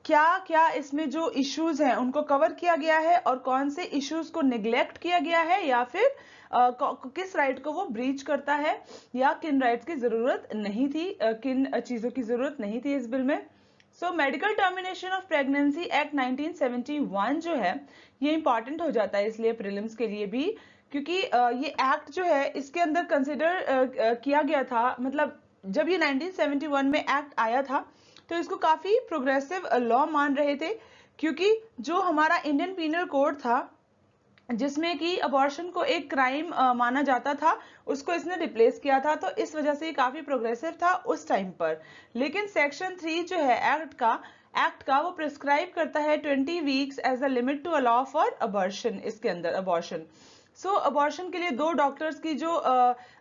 क्या क्या इसमें जो इश्यूज हैं उनको कवर किया गया है और कौन से इश्यूज को निग्लेक्ट किया गया है या फिर किस राइट को वो ब्रीच करता है या किन राइट्स की जरूरत नहीं थी, किन चीजों की जरूरत नहीं थी इस बिल में। So medical termination of pregnancy act 1971 जो है ये इंपॉर्टेंट हो जाता है इसलिए प्रीलिम्स के लिए भी, क्योंकि ये एक्ट जो है इसके अंदर कंसिडर किया गया था, मतलब जब ये 1971 में एक्ट आया था तो इसको काफी प्रोग्रेसिव लॉ मान रहे थे, क्योंकि जो हमारा इंडियन पीनल कोड था जिसमें कि अबॉर्शन को एक क्राइम माना जाता था, उसको इसने रिप्लेस किया था, तो इस वजह से ये काफी प्रोग्रेसिव था उस टाइम पर। लेकिन सेक्शन 3 जो है एक्ट का वो प्रिस्क्राइब करता है 20 weeks as a limit to allow for abortion. इसके अंदर अबॉर्शन अबॉर्शन के लिए 2 डॉक्टर्स की जो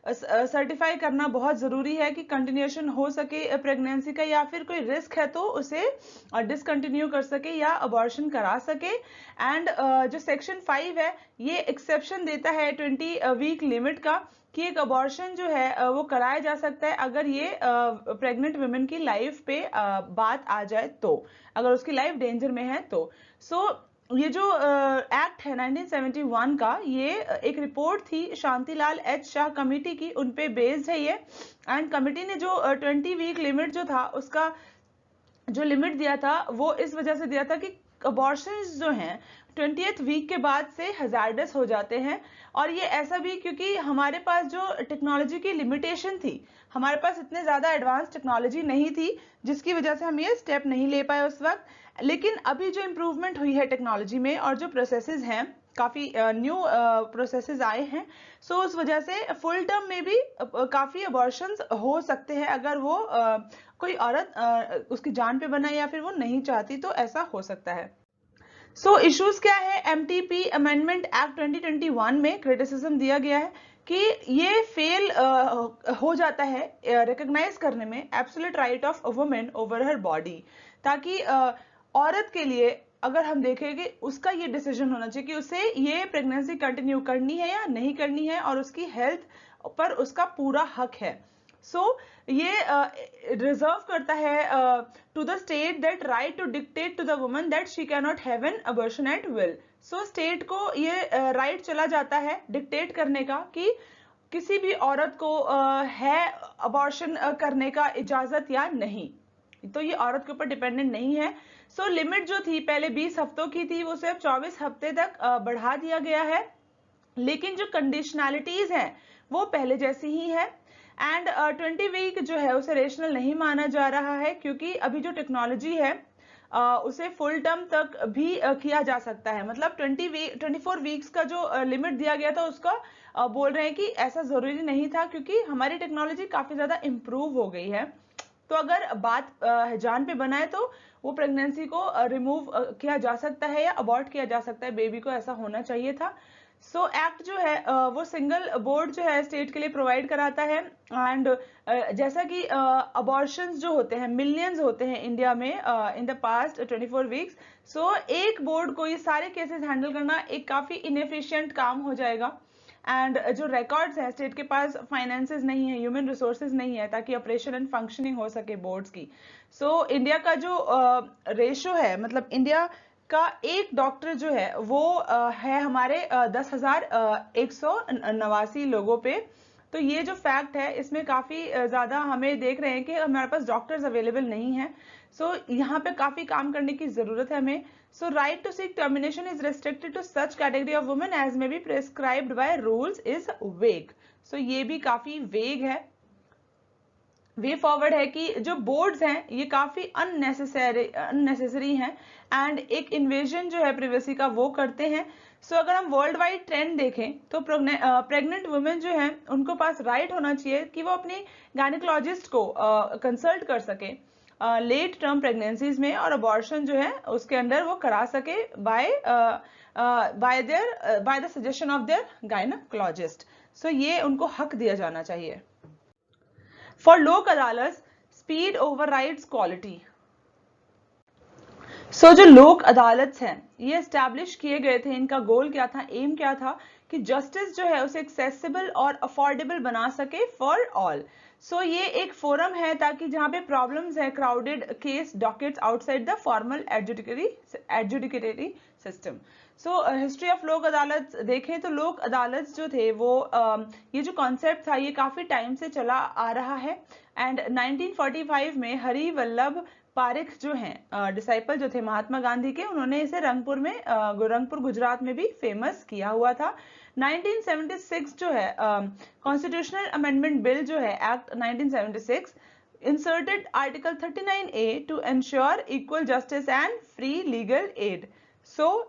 सर्टिफाई करना बहुत जरूरी है कि कंटिन्यूएशन हो सके प्रेगनेंसी का, या फिर कोई रिस्क है तो उसे डिसकंटिन्यू कर सके या अबॉर्शन करा सके। एंड जो सेक्शन 5 है ये एक्सेप्शन देता है 20 वीक लिमिट का, कि एक अबॉर्शन जो है वो कराया जा सकता है अगर ये प्रेग्नेंट वुमेन की लाइफ पे बात आ जाए, तो अगर उसकी लाइफ डेंजर में है तो। ये जो एक्ट है 1971 का, ये एक रिपोर्ट थी शांतिलाल एच शाह कमेटी की, उन पे बेस्ड है ये। एंड कमेटी ने जो 20 वीक लिमिट जो था उसका जो लिमिट दिया था वो इस वजह से दिया था कि अबॉर्शंस जो हैं 20th वीक के बाद से हजार्डस हो जाते हैं, और ये ऐसा भी क्योंकि हमारे पास जो टेक्नोलॉजी की लिमिटेशन थी, हमारे पास इतने ज्यादा एडवांस टेक्नोलॉजी नहीं थी जिसकी वजह से हम ये स्टेप नहीं ले पाए उस वक्त। लेकिन अभी जो इम्प्रूवमेंट हुई है टेक्नोलॉजी में और जो प्रोसेसेस हैं काफी न्यू प्रोसेसेस आए हैं, सो उस वजह से फुल टर्म में भी काफी अबॉर्शंस हो सकते हैं अगर वो कोई औरत उसकी जान पे बना या फिर वो नहीं चाहती तो ऐसा हो सकता है। सो इश्यूज क्या है, एमटीपी अमेंडमेंट एक्ट 2021 में क्रिटिसिज्म दिया गया है कि ये फेल हो जाता है रिकॉग्नाइज करने में absolute right of a women over her body, ताकि औरत के लिए अगर हम देखें कि उसका ये डिसीजन होना चाहिए कि उसे ये प्रेगनेंसी कंटिन्यू करनी है या नहीं करनी है, और उसकी हेल्थ पर उसका पूरा हक है। ये रिजर्व करता है to the state that right to dictate to the woman that she can not have an abortion at will. State को ये राइट चला जाता है डिक्टेट करने का कि किसी भी औरत को है अबॉर्शन करने का इजाजत या नहीं, तो ये औरत के ऊपर डिपेंडेंट नहीं है। लिमिट जो थी पहले 20 हफ्तों की थी वो सिर्फ 24 हफ्ते तक बढ़ा दिया गया है, लेकिन जो कंडीशनैलिटीज हैं वो पहले जैसी ही है। एंड 20 वीक जो है उसे रेशनल नहीं माना जा रहा है, क्योंकि अभी जो टेक्नोलॉजी है उसे फुल टर्म तक भी किया जा सकता है। मतलब 24 वीक्स का जो लिमिट दिया गया था उसका बोल रहे हैं कि ऐसा जरूरी नहीं था, क्योंकि हमारी टेक्नोलॉजी काफी ज्यादा इम्प्रूव हो गई है। तो अगर बात जान पे बनाए तो वो प्रेगनेंसी को रिमूव किया जा सकता है या अबॉर्ट किया जा सकता है, बेबी को ऐसा होना चाहिए था। एक्ट जो है वो सिंगल बोर्ड जो है स्टेट के लिए प्रोवाइड कराता है। एंड जैसा कि अबॉर्शंस जो होते हैं मिलियंस होते हैं इंडिया में इन द पास्ट 24 वीक्स, एक बोर्ड को ये सारे केसेस हैंडल करना एक काफी इनएफिशिएंट काम हो जाएगा। एंड जो रिकॉर्ड्स हैं स्टेट के पास फाइनेंसेस नहीं है, ह्यूमन रिसोर्सेज नहीं है ताकि ऑपरेशन एंड फंक्शनिंग हो सके बोर्ड्स की। इंडिया का जो रेशो है, मतलब इंडिया का एक डॉक्टर जो है वो है हमारे 10,189 लोगों पे। तो ये जो फैक्ट है इसमें काफी ज्यादा हमें देख रहे हैं कि हमारे पास डॉक्टर्स अवेलेबल नहीं है। यहाँ पे काफी काम करने की जरूरत है हमें। Right to seek termination is restricted to such category of women as may be prescribed by rules is vague. ये भी काफी वेग है। वे फॉरवर्ड है कि जो बोर्ड्स हैं ये काफी अननेसेसरी हैं एंड एक इन्वेजन जो है प्रिवेसी का वो करते हैं। अगर हम वर्ल्ड वाइड ट्रेंड देखें तो प्रेग्नेंट वुमेन जो हैं उनको पास राइट होना चाहिए कि वो अपनी गायनेकोलॉजिस्ट को कंसल्ट कर सके लेट टर्म प्रेगनेंसीज में, और अबॉर्शन जो है उसके अंदर वो करा सके by the suggestion of their gynaecologist. ये उनको हक दिया जाना चाहिए। For लोक अदालत, speed overrides quality. जो लोक अदालत हैं ये एस्टैब्लिश किए गए थे, इनका गोल क्या था, एम क्या था कि जस्टिस जो है उसे एक्सेसिबल और अफोर्डेबल बना सके फॉर ऑल। ये एक फोरम है ताकि जहां पे प्रॉब्लम्स है, crowded case dockets outside the formal adjudicatory system. History of Lok Adalat देखें तो लोक अदालत जो थे वो ये जो कॉन्सेप्ट था ये काफी टाइम से चला आ रहा है। एंड 1945 में हरि वल्लभ पारिख जो हैं डिसाइपल जो थे महात्मा गांधी के, उन्होंने इसे रंगपुर गुजरात में भी फेमस किया हुआ था। 1976 जो है कॉन्स्टिट्यूशनल अमेंडमेंट बिल जो है act 1976 inserted article 39A to ensure equal justice and free legal aid.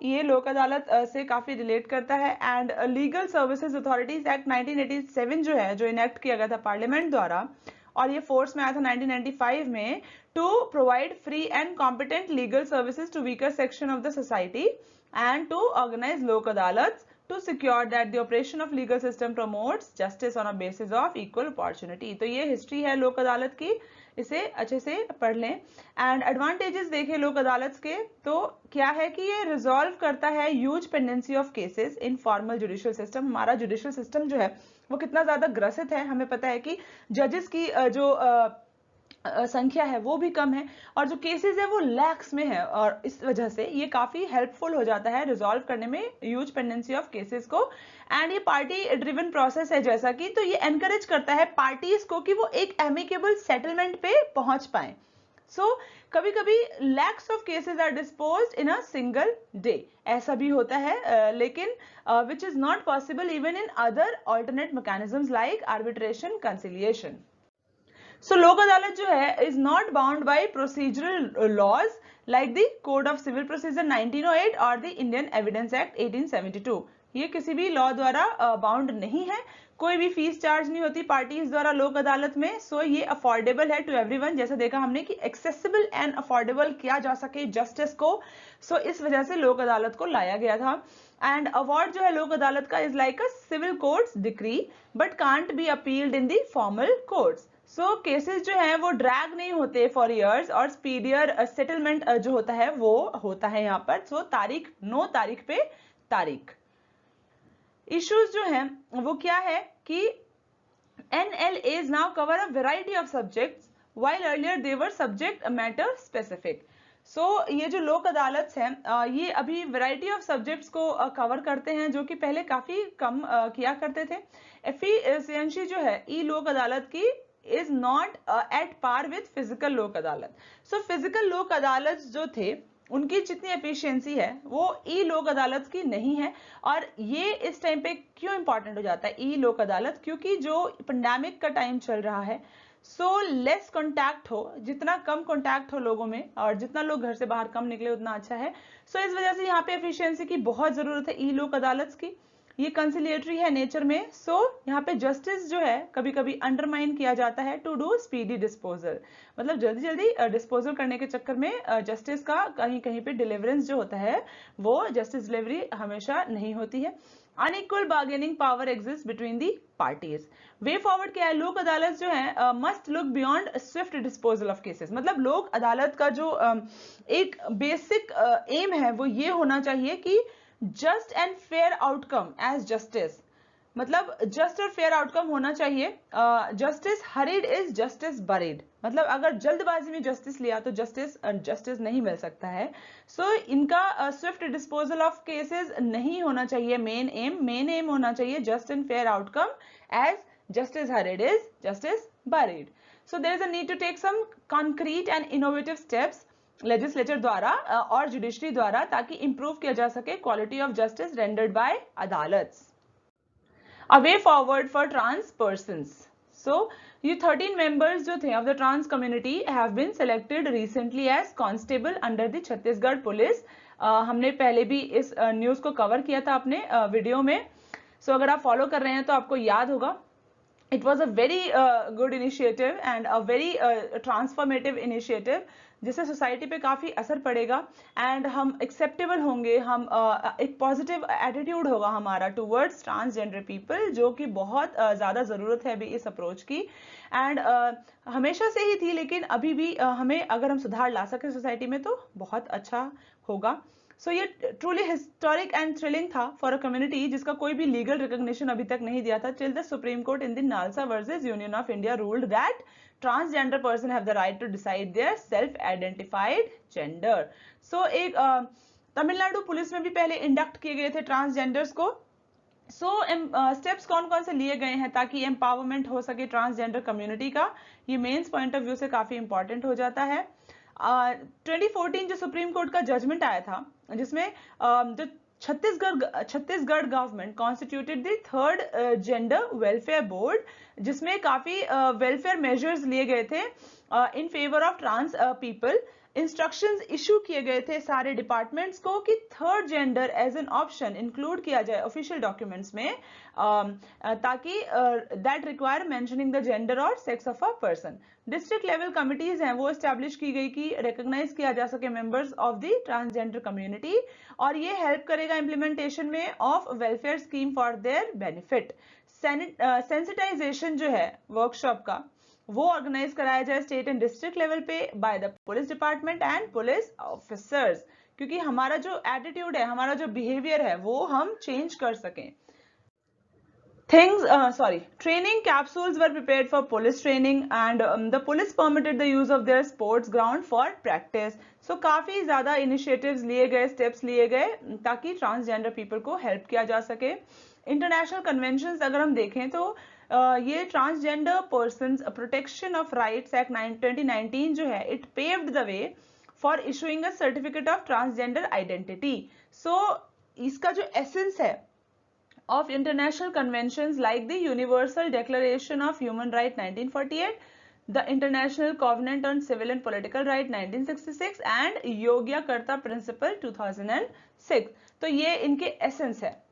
ये लोक अदालत से काफी रिलेट करता है। And legal services authorities act 1987 जो है, जो इनेक्ट किया गया था पार्लियामेंट द्वारा और ये फोर्स में आया था 1995 में, to provide free and competent legal services to weaker section of the society and to organise Lok Adalat to secure that the operation of legal system promotes justice on a basis of equal opportunity। तो ये history है लोक अदालत की, इसे अच्छे से पढ़ लें। And advantages देखें लोक अदालत के, तो क्या है कि ये रिजॉल्व करता है huge pendency of cases in formal judicial system. हमारा जुडिशियल सिस्टम जो है वो कितना ज्यादा ग्रसित है, हमें पता है कि जजेस की जो संख्या है वो भी कम है और जो केसेस है वो लैक्स में है, और इस वजह से ये काफी हेल्पफुल हो जाता है रिजॉल्व करने में ह्यूज पेंडेंसी ऑफ केसेस को। एंड ये पार्टी ड्रिवन प्रोसेस है जैसा कि, तो ये एनकरेज करता है पार्टीज को कि वो एक एमिकेबल सेटलमेंट पे पहुंच पाए। कभी कभी lakhs of cases are disposed in a single day, ऐसा भी होता है, लेकिन which is not possible even in other alternate mechanisms like arbitration conciliation. Lok Adalat जो है is not bound by procedural laws like the code of civil procedure 1908 और the Indian evidence act 1872। ये किसी भी लॉ द्वारा बाउंड नहीं है, कोई भी फीस चार्ज नहीं होती पार्टीज द्वारा लोक अदालत में। ये अफोर्डेबल है टू एवरीवन, जैसा देखा हमने कि एक्सेसिबल एंड अफोर्डेबल किया जा सके जस्टिस को। इस वजह से लोक अदालत को लाया गया था। एंड अवार्ड जो है लोक अदालत का is like a civil courts decree but can't be appealed in the formal courts. Cases जो है वो ड्रैग नहीं होते फॉर इयर्स और स्पीडियर सेटलमेंट जो होता है वो होता है यहाँ पर। तारीख नो तारीख पे तारीख। इश्यूज जो है वो क्या है कि NLAs now cover a variety of subjects while earlier they were subject matter specific। ये जो लोक अदालत है ये अभी वैरायटी ऑफ सब्जेक्ट्स को कवर करते हैं जो कि पहले काफी कम किया करते थे। एफिशिएंसी जो है ई लोक अदालत की is not at par with physical Lok Adalat. Physical Lok Adalat जो थे उनकी जितनी एफिशिएंसी है वो ई लोक अदालत की नहीं है। और ये इस टाइम पे क्यों इंपॉर्टेंट हो जाता है ई लोक अदालत, क्योंकि जो पेंडेमिक का टाइम चल रहा है लेस कॉन्टैक्ट हो, जितना कम कॉन्टैक्ट हो लोगों में और जितना लोग घर से बाहर कम निकले उतना अच्छा है। इस वजह से यहाँ पे एफिशिएंसी की बहुत जरूरत है ई लोक अदालत की। ये कंसिलिएटरी है नेचर में। यहाँ पे जस्टिस जो है कभी कभी अंडरमाइन किया जाता है टू डू स्पीडी डिस्पोजल, मतलब जल्दी जल्दी डिस्पोजल करने के चक्कर में जस्टिस का कहीं कहीं पे डिलीवरेंस जो होता है वो जस्टिस डिलीवरी हमेशा नहीं होती है। Unequal bargaining power exist between the parties. Way forward क्या है, लोक अदालत जो है must look beyond Swift disposal of cases. मतलब लोक अदालत का जो एक बेसिक एम है वो ये होना चाहिए कि just and fair outcome as justice, मतलब जस्ट और फेयर आउटकम होना चाहिए। Justice hurried is justice buried, मतलब अगर जल्दबाजी में जस्टिस लिया तो जस्टिस नहीं मिल सकता है। इनका स्विफ्ट डिस्पोजल ऑफ केसेस नहीं होना चाहिए मेन एम होना चाहिए just and fair outcome as justice hurried is justice buried. There is a need to take some concrete and innovative steps legislature द्वारा और जुडिशरी द्वारा, ताकि इंप्रूव किया जा सके quality of justice rendered by अदालत्स। A way forward for trans persons. ये 13 members जो थे of the trans community have been selected recently as constable under the Chhattisgarh police. हमने पहले भी इस न्यूज को कवर किया था अपने वीडियो में। अगर आप फॉलो कर रहे हैं तो आपको याद होगा। It was a very good initiative and a very transformative initiative जिससे सोसाइटी पे काफ़ी असर पड़ेगा एंड हम एक्सेप्टेबल होंगे, हम एक पॉजिटिव एटीट्यूड होगा हमारा टूवर्ड्स ट्रांसजेंडर पीपल, जो कि बहुत ज़्यादा ज़रूरत है अभी इस अप्रोच की। एंड हमेशा से ही थी, लेकिन अभी भी हमें अगर हम सुधार ला सके सोसाइटी में तो बहुत अच्छा होगा। सो ये ट्रूली हिस्टोरिक एंड थ्रिलिंग था फॉर अ कम्युनिटी जिसका कोई भी लीगल रिकॉग्निशन अभी तक नहीं दिया था, till the supreme court in the NALSA versus union of India ruled that transgender person have the right to decide their self identified gender. So एक तमिलनाडु पुलिस में भी पहले इंडक्ट किए गए थे ट्रांसजेंडर्स को। स्टेप्स कौन कौन से लिए गए हैं ताकि एम्पावरमेंट हो सके ट्रांसजेंडर कम्युनिटी का, ये मेंस पॉइंट ऑफ व्यू से काफी इंपॉर्टेंट हो जाता है। 2014 जो सुप्रीम कोर्ट का जजमेंट आया था, जिसमें जो Chhattisgarh government constituted the third gender welfare board, जिसमें काफी वेलफेयर मेजर्स लिए गए थे in favour of trans people. Instructions issue किए गए थे सारे डिपार्टमेंट्स को कि third gender as an option include किया जाए ऑफिशियल डॉक्यूमेंट्स में, ताकि that require mentioning the gender और sex of a person. District level committees हैं वो एस्टैब्लिश की गई कि रिकॉग्नाइज किया जा सके members of the transgender community, और ये हेल्प करेगा इंप्लीमेंटेशन में of welfare scheme for their benefit. Sensitisation जो है वर्कशॉप का वो ऑर्गेनाइज कराया जाए स्टेट एंड डिस्ट्रिक्ट लेवल पे by the police department and police officers, क्योंकि हमारा जो एटीट्यूड है, हमारा जो बिहेवियर है वो हम चेंज कर सकें। Training capsules were prepared for police training and the police permitted the use of their sports ground for practice. So काफी ज्यादा initiatives लिए गए, steps लिए गए ताकि transgender people को help किया जा सके। इंटरनेशनल कन्वेंशंस अगर हम देखें तो ये transgender persons protection of rights act 2019 जो है, it paved the way for issuing a certificate of transgender identity. So इसका जो एसेंस है of international conventions like the Universal Declaration of Human Rights 1948, the International Covenant on Civil and Political Rights 1966 and Yogyakarta Principle 2006, तो ये इनके essence है।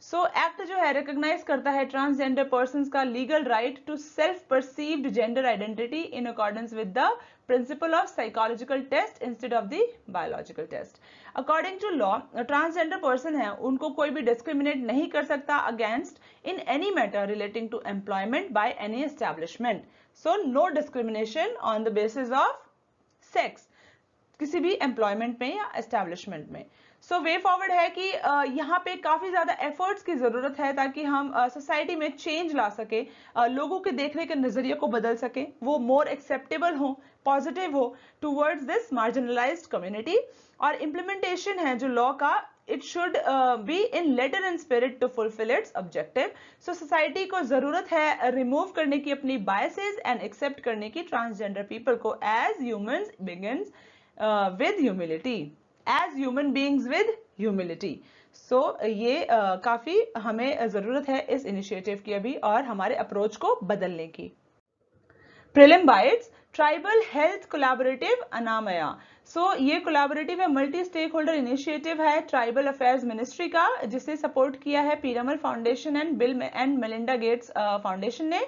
सो act जो है recognise करता है ट्रांसजेंडर पर्सन्स का legal right to self perceived gender identity in accordance with the principle of psychological test instead of the biological test. According to law, transgender person है उनको कोई भी डिस्क्रिमिनेट नहीं कर सकता against in any matter relating to employment by any establishment. So no discrimination on the basis of sex किसी भी employment में या एस्टैब्लिशमेंट में। सो वे फॉरवर्ड है कि यहाँ पे काफी ज्यादा एफर्ट्स की जरूरत है ताकि हम सोसाइटी में चेंज ला सके, लोगों के देखने के नजरिए को बदल सके, वो मोर एक्सेप्टेबल हो, पॉजिटिव हो टूवर्ड्स दिस मार्जिनलाइज्ड कम्युनिटी। और इम्प्लीमेंटेशन है जो लॉ का, it should be in letter and spirit to fulfil its objective. So society को जरूरत है रिमूव करने की अपनी बायसेस एंड एक्सेप्ट करने की ट्रांसजेंडर पीपल को as humans begins with humility, as human beings with humility. So ये काफी हमें जरूरत है इस इनिशिएटिव की अभी और हमारे अप्रोच को बदलने की। Prelim bytes tribal health collaborative Anamaya. So ये कोलैबोरेटिव है, मल्टी स्टेक होल्डर इनिशिएटिव है ट्राइबल अफेयर्स मिनिस्ट्री का, जिसे सपोर्ट किया है Piramal foundation and Bill and Melinda Gates foundation ने।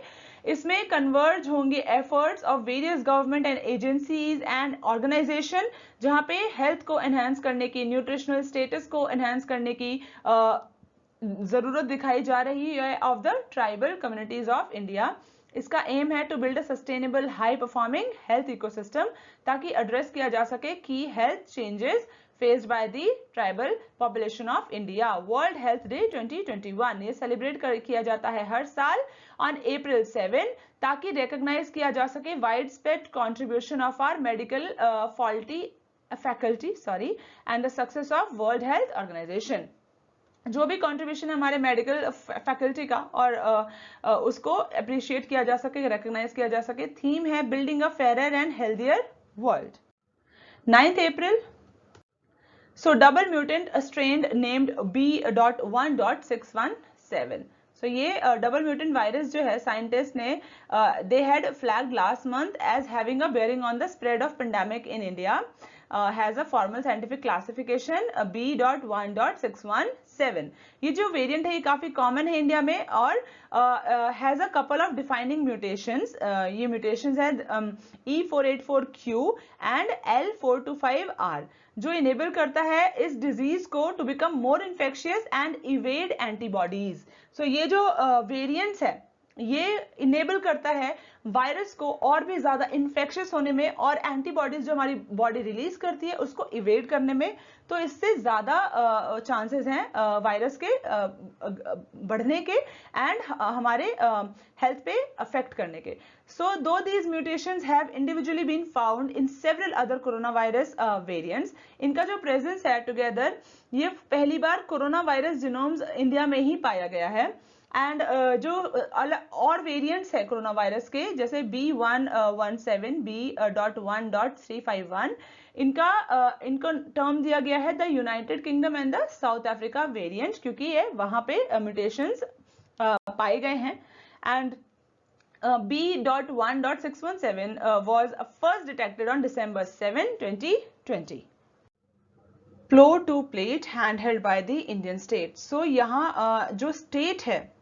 इसमें कन्वर्ज होंगे efforts of various government and agencies and organisation, जहां पे हेल्थ को एनहांस करने की, न्यूट्रिशनल स्टेटस को एनहांस करने की जरूरत दिखाई जा रही है of the tribal communities of India. इसका एम है to build a sustainable high performing health ecosystem, ताकि एड्रेस किया जा सके की health changes faced by the tribal population of India. World Health Day 2021 ये सेलिब्रेट किया जाता है हर साल on April 7, ताकि रिकॉग्नाइज किया जा सके wide spread contribution of our medical faculty and the success of world health organisation. जो भी कंट्रीब्यूशन है हमारे मेडिकल फैकल्टी का, और उसको अप्रिशिएट किया जा सके, रिकॉग्नाइज किया जा सके। थीम है building a fairer and healthier world. 9th April, so double mutant strain named B.1.617. So ये डबल म्यूटेंट वायरस जो है साइंटिस्ट ने they had flagged last month as having a bearing on the spread of pandemic in India, has a formal scientific classification B.1.617. 7। ये जो variant है ये काफी common है इंडिया में और has a couple of defining mutations. ये mutations है E484Q एंड L425R, जो इनेबल करता है इस डिजीज को to become more infectious and evade antibodies. So ये जो वेरिएंट्स है ये इनेबल करता है वायरस को और भी ज्यादा इन्फेक्शियस होने में और एंटीबॉडीज जो हमारी बॉडी रिलीज करती है उसको इवेड करने में। तो इससे ज्यादा चांसेस हैं वायरस के बढ़ने के एंड हमारे हेल्थ पे अफेक्ट करने के। सो दो these mutations have individually been found in several other corona virus variants, इनका जो प्रेजेंस है टुगेदर ये पहली बार कोरोना वायरस जीनोम्स इंडिया में ही पाया गया है। एंड जो और वेरिएंट्स है कोरोना वायरस के जैसे B117, B.1.351, इनको टर्म दिया गया है the United kingdom and the south Africa variant, क्योंकि ये वहां पे म्यूटेशंस पाए गए हैं। And B.1.617 was first detected on December 7, 2020. Flow to plate handheld by the Indian state. So यहाँ जो state है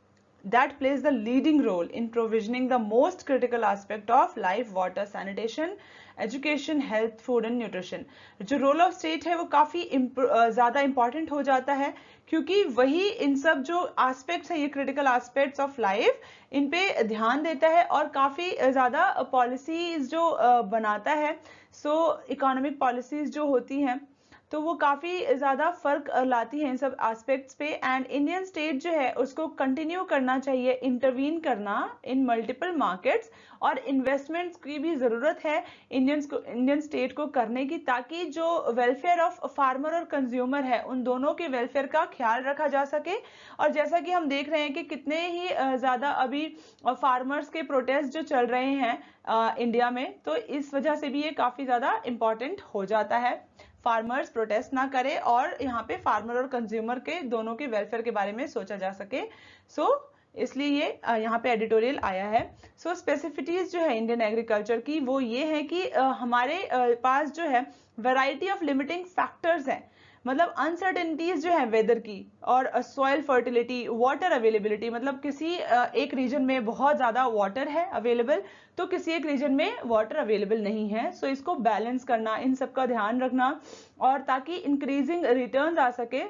that plays the leading role in provisioning the most critical aspect of life, water, sanitation, education, health, food and nutrition. जो role of state है वो काफी ज्यादा important हो जाता है, क्योंकि वही इन सब जो aspects है ये critical aspects of life इन पे ध्यान देता है और काफी ज्यादा policies जो बनाता है। So economic policies जो होती हैं तो वो काफी ज्यादा फर्क लाती है इन सब एस्पेक्ट्स पे। एंड इंडियन स्टेट जो है उसको कंटिन्यू करना चाहिए इंटरवीन करना इन मल्टीपल मार्केट्स, और इन्वेस्टमेंट्स की भी जरूरत है इंडियन स्टेट को करने की, ताकि जो वेलफेयर ऑफ फार्मर और कंज्यूमर है उन दोनों के वेलफेयर का ख्याल रखा जा सके। और जैसा कि हम देख रहे हैं कि कितने ही ज्यादा अभी फार्मर्स के प्रोटेस्ट जो चल रहे हैं इंडिया में, तो इस वजह से भी ये काफी ज्यादा इंपॉर्टेंट हो जाता है फार्मर्स प्रोटेस्ट ना करे और यहाँ पे फार्मर और कंज्यूमर के दोनों के वेलफेयर के बारे में सोचा जा सके। सो इसलिए ये यहाँ पे एडिटोरियल आया है। सो स्पेसिफिटीज जो है इंडियन एग्रीकल्चर की वो ये है कि हमारे पास जो है वैरायटी ऑफ लिमिटिंग फैक्टर्स हैं, मतलब अनसर्टेनिटीज जो है वेदर की और सॉइल फर्टिलिटी, वाटर अवेलेबिलिटी, मतलब किसी एक रीजन में बहुत ज्यादा वाटर है अवेलेबल तो किसी एक रीजन में वाटर अवेलेबल नहीं है। सो इसको बैलेंस करना, इन सब का ध्यान रखना, और ताकि इंक्रीजिंग रिटर्न्स आ सके,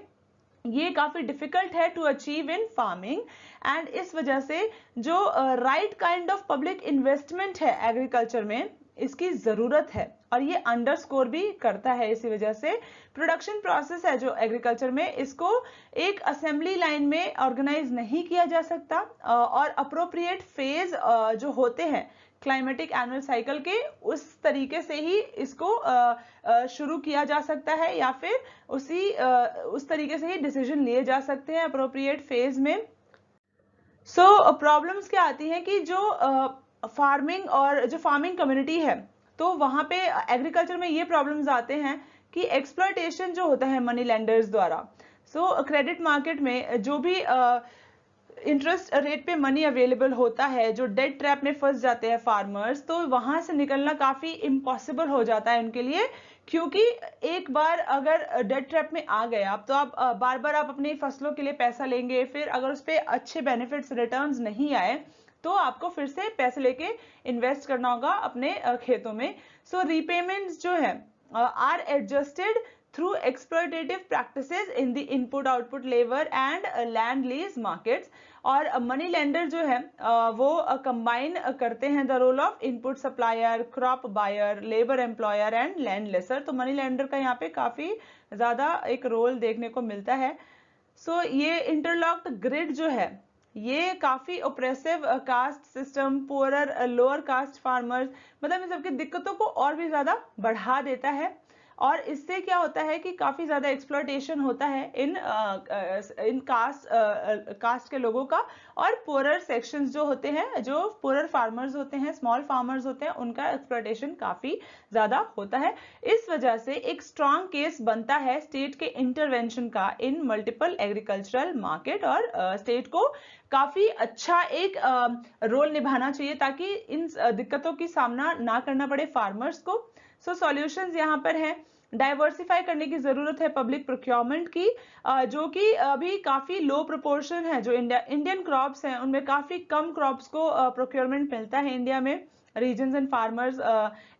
ये काफी डिफिकल्ट है to achieve in farming. And इस वजह से जो right kind of public investment है एग्रीकल्चर में इसकी जरूरत है, और ये अंडरस्कोर भी करता है। इसी वजह से प्रोडक्शन प्रोसेस है जो एग्रीकल्चर में, इसको एक असेंबली लाइन में ऑर्गेनाइज नहीं किया जा सकता, और अप्रोप्रिएट फेज जो होते हैं क्लाइमेटिक एनुअल साइकिल के उस तरीके से ही इसको शुरू किया जा सकता है, या फिर उस तरीके से ही डिसीजन लिए जा सकते हैं अप्रोप्रिएट फेज में। सो प्रॉब्लम्स क्या आती हैं कि जो फार्मिंग और जो फार्मिंग कम्युनिटी है तो वहां पे एग्रीकल्चर में ये प्रॉब्लम्स आते हैं कि एक्सप्लॉयटेशन जो होता है मनी लेंडर्स द्वारा। सो क्रेडिट मार्केट में जो भी इंटरेस्ट रेट पे मनी अवेलेबल होता है, जो डेट ट्रैप में फंस जाते हैं फार्मर्स, तो वहां से निकलना काफी इम्पॉसिबल हो जाता है उनके लिए, क्योंकि एक बार अगर डेट ट्रैप में आ गए आप तो आप बार बार आप अपनी फसलों के लिए पैसा लेंगे, फिर अगर उस पर अच्छे बेनिफिट्स रिटर्न्स नहीं आए तो आपको फिर से पैसे लेके इन्वेस्ट करना होगा अपने खेतों में। सो रीपेमेंट्स जो है are adjusted through exploitative practices in the input output labor and land lease markets। और मनी लेंडर जो है वो कंबाइन करते हैं the role of input supplier, crop buyer, labour employer and land lessor. तो मनी लेंडर का यहाँ पे काफी ज्यादा एक रोल देखने को मिलता है। सो ये इंटरलॉक्ड ग्रिड जो है ये काफी oppressive caste system, poorer lower caste farmers, मतलब इन सबकी दिक्कतों को और भी ज्यादा बढ़ा देता है, और इससे क्या होता है कि काफी ज्यादा एक्सप्लॉयटेशन होता है इन कास्ट के लोगों का, और पुअरर सेक्शंस जो होते हैं, जो पुअरर फार्मर्स होते हैं, स्मॉल फार्मर्स होते हैं, उनका एक्सप्लॉयटेशन काफी ज्यादा होता है। इस वजह से एक स्ट्रॉन्ग केस बनता है स्टेट के इंटरवेंशन का इन मल्टीपल एग्रीकल्चरल मार्केट, और स्टेट को काफी अच्छा एक रोल निभाना चाहिए ताकि इन दिक्कतों की सामना ना करना पड़े फार्मर्स को। सो सॉल्यूशंस यहाँ पर हैं, डाइवर्सिफाई करने की जरूरत है पब्लिक प्रोक्योरमेंट की, जो कि अभी काफी लो प्रोपोर्शन है। जो इंडियन क्रॉप्स हैं उनमें काफी कम क्रॉप्स को प्रोक्योरमेंट मिलता है इंडिया में, रीजन्स एंड फार्मर्स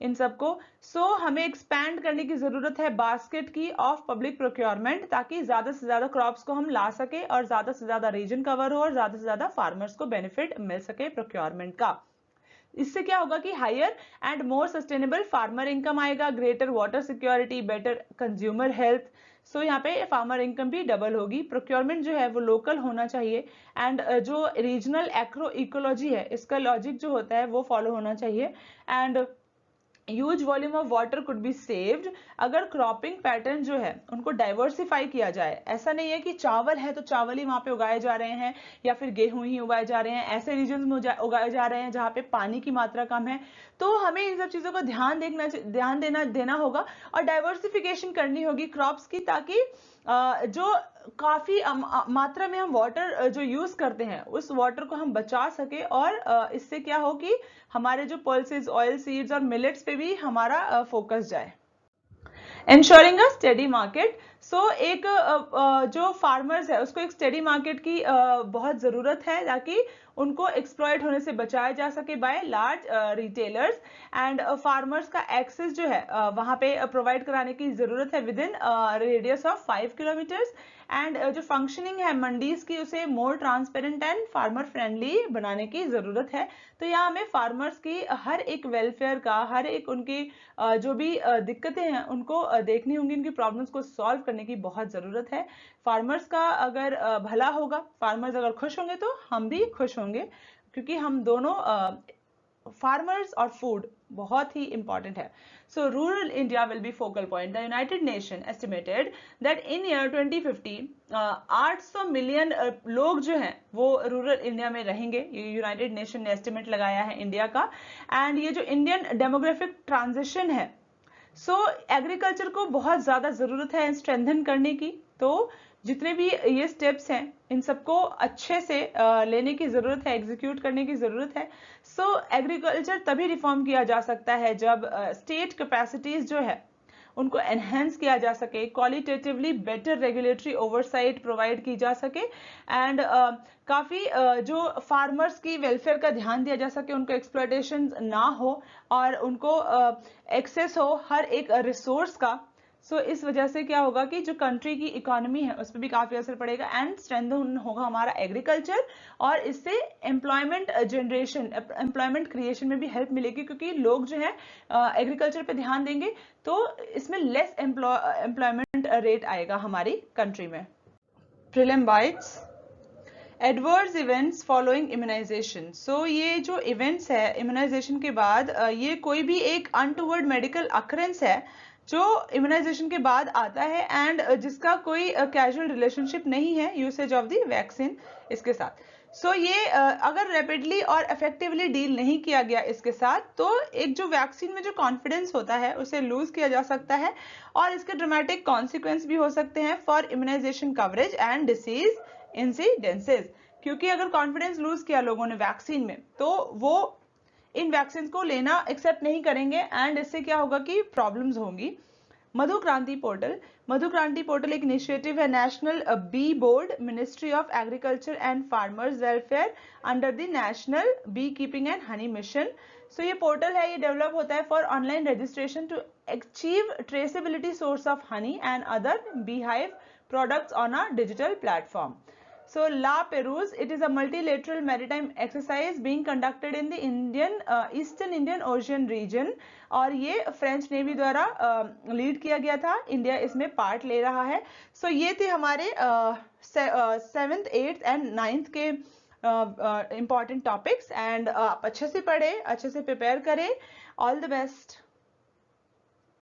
इन सबको। सो हमें एक्सपैंड करने की जरूरत है बास्केट की ऑफ पब्लिक प्रोक्योरमेंट, ताकि ज्यादा से ज्यादा क्रॉप्स को हम ला सके और ज्यादा से ज्यादा रीजन कवर हो और ज्यादा से ज्यादा फार्मर्स को बेनिफिट मिल सके प्रोक्योरमेंट का। इससे क्या होगा कि higher and more sustainable farmer income आएगा, greater water security, better consumer health. So यहाँ पे फार्मर इनकम भी डबल होगी। प्रोक्योरमेंट जो है वो लोकल होना चाहिए एंड जो रीजनल एग्रो इकोलॉजी है इसका लॉजिक जो होता है वो फॉलो होना चाहिए। And huge volume of water could be saved अगर क्रॉपिंग पैटर्न जो है उनको डाइवर्सिफाई किया जाए। ऐसा नहीं है कि चावल है तो चावल ही वहां पे उगाए जा रहे हैं या फिर गेहूं ही उगाए जा रहे हैं, ऐसे रीजन में उगाए जा रहे हैं जहां पे पानी की मात्रा कम है। तो हमें इन सब चीजों का ध्यान देना होगा और डाइवर्सिफिकेशन करनी होगी क्रॉप्स की, ताकि जो काफी मात्रा में हम वाटर जो यूज करते हैं उस वाटर को हम बचा सके और इससे क्या हो कि हमारे जो पल्सेस, ऑयल सीड्स और मिलेट्स पे भी हमारा फोकस जाए। Ensuring a steady market. So एक जो फार्मर्स है उसको एक स्टेडी मार्केट की बहुत जरूरत है ताकि उनको एक्सप्लॉयट होने से बचाया जा सके by large retailers. And farmers का एक्सेस जो है वहां पे प्रोवाइड कराने की जरूरत है with in radius of 5 kilometres. And जो फंक्शनिंग है मंडीज की उसे more transparent and farmer friendly बनाने की जरूरत है। तो यहाँ हमें फार्मर्स की हर एक वेलफेयर का, हर एक उनकी जो भी दिक्कतें हैं उनको देखनी होंगी, उनकी प्रॉब्लम्स को सॉल्व करने की बहुत जरूरत है। फार्मर्स का अगर भला होगा, फार्मर्स अगर खुश होंगे तो हम भी खुश होंगे, क्योंकि हम दोनों फार्मर्स और फूड बहुत ही इंपॉर्टेंट है। सो rural India will be focal point. The United nation estimated that in year 2050 800 million लोग जो हैं वो रूरल इंडिया में रहेंगे। ये यूनाइटेड नेशन ने एस्टिमेट लगाया है इंडिया का। एंड ये जो इंडियन डेमोग्राफिक ट्रांजिशन है, सो एग्रीकल्चर को बहुत ज्यादा जरूरत है स्ट्रेंथन करने की। तो जितने भी ये स्टेप्स हैं इन सबको अच्छे से लेने की जरूरत है, एग्जीक्यूट करने की जरूरत है। सो एग्रीकल्चर तभी रिफॉर्म किया जा सकता है जब स्टेट कैपेसिटीज जो है उनको एनहेंस किया जा सके, qualitatively better regulatory oversight provide की जा सके एंड काफी जो फार्मर्स की वेलफेयर का ध्यान दिया जा सके, उनको एक्सप्लॉयटेशन ना हो और उनको एक्सेस हो हर एक रिसोर्स का। सो इस वजह से क्या होगा कि जो कंट्री की इकोनॉमी है उस पर भी काफी असर पड़ेगा एंड स्ट्रेंथन होगा हमारा एग्रीकल्चर, और इससे एम्प्लॉयमेंट जनरेशन, एम्प्लॉयमेंट क्रिएशन में भी हेल्प मिलेगी, क्योंकि लोग जो है एग्रीकल्चर पे ध्यान देंगे तो इसमें लेस एम्प्लॉयमेंट रेट आएगा हमारी कंट्री में। Prelim bytes. Adverse events following immunisation. So ये जो इवेंट्स है इम्यूनाइजेशन के बाद, ये कोई भी एक अनटूवर्ड मेडिकल अकरेंस है जो इम्यूनाइजेशन के बाद आता है एंड जिसका कोई कैजुअल रिलेशनशिप नहीं है यूसेज ऑफ द वैक्सीन इसके साथ। सो ये अगर रैपिडली और इफेक्टिवली डील नहीं किया गया इसके साथ, तो एक जो वैक्सीन में जो कॉन्फिडेंस होता है उसे लूज किया जा सकता है और इसके ड्रामेटिक कॉन्सिक्वेंस भी हो सकते हैं for immunisation coverage and disease incidences. क्योंकि अगर कॉन्फिडेंस लूज किया लोगों ने वैक्सीन में तो वो इन वैक्सीन को लेना एक्सेप्ट नहीं करेंगे एंड इससे क्या होगा कि प्रॉब्लम्स होंगी। मधु क्रांति पोर्टल। मधु क्रांति पोर्टल एक इनिशिएटिव है national bee board, ministry of agriculture and farmers welfare under the national beekeeping and honey mission. So ये पोर्टल है, ये डेवलप होता है for online registration to achieve traceability source of honey and other beehive products on a digital platform. So La Perouse, it is a multilateral maritime exercise being conducted in the Eastern Indian Ocean region और ये French navy द्वारा lead किया गया था। India इसमें part ले रहा है। सो ये थे हमारे 7th, 8th एंड 9th के इम्पॉर्टेंट टॉपिक्स एंड आप अच्छे से पढ़े, अच्छे से प्रिपेयर करें। All the best.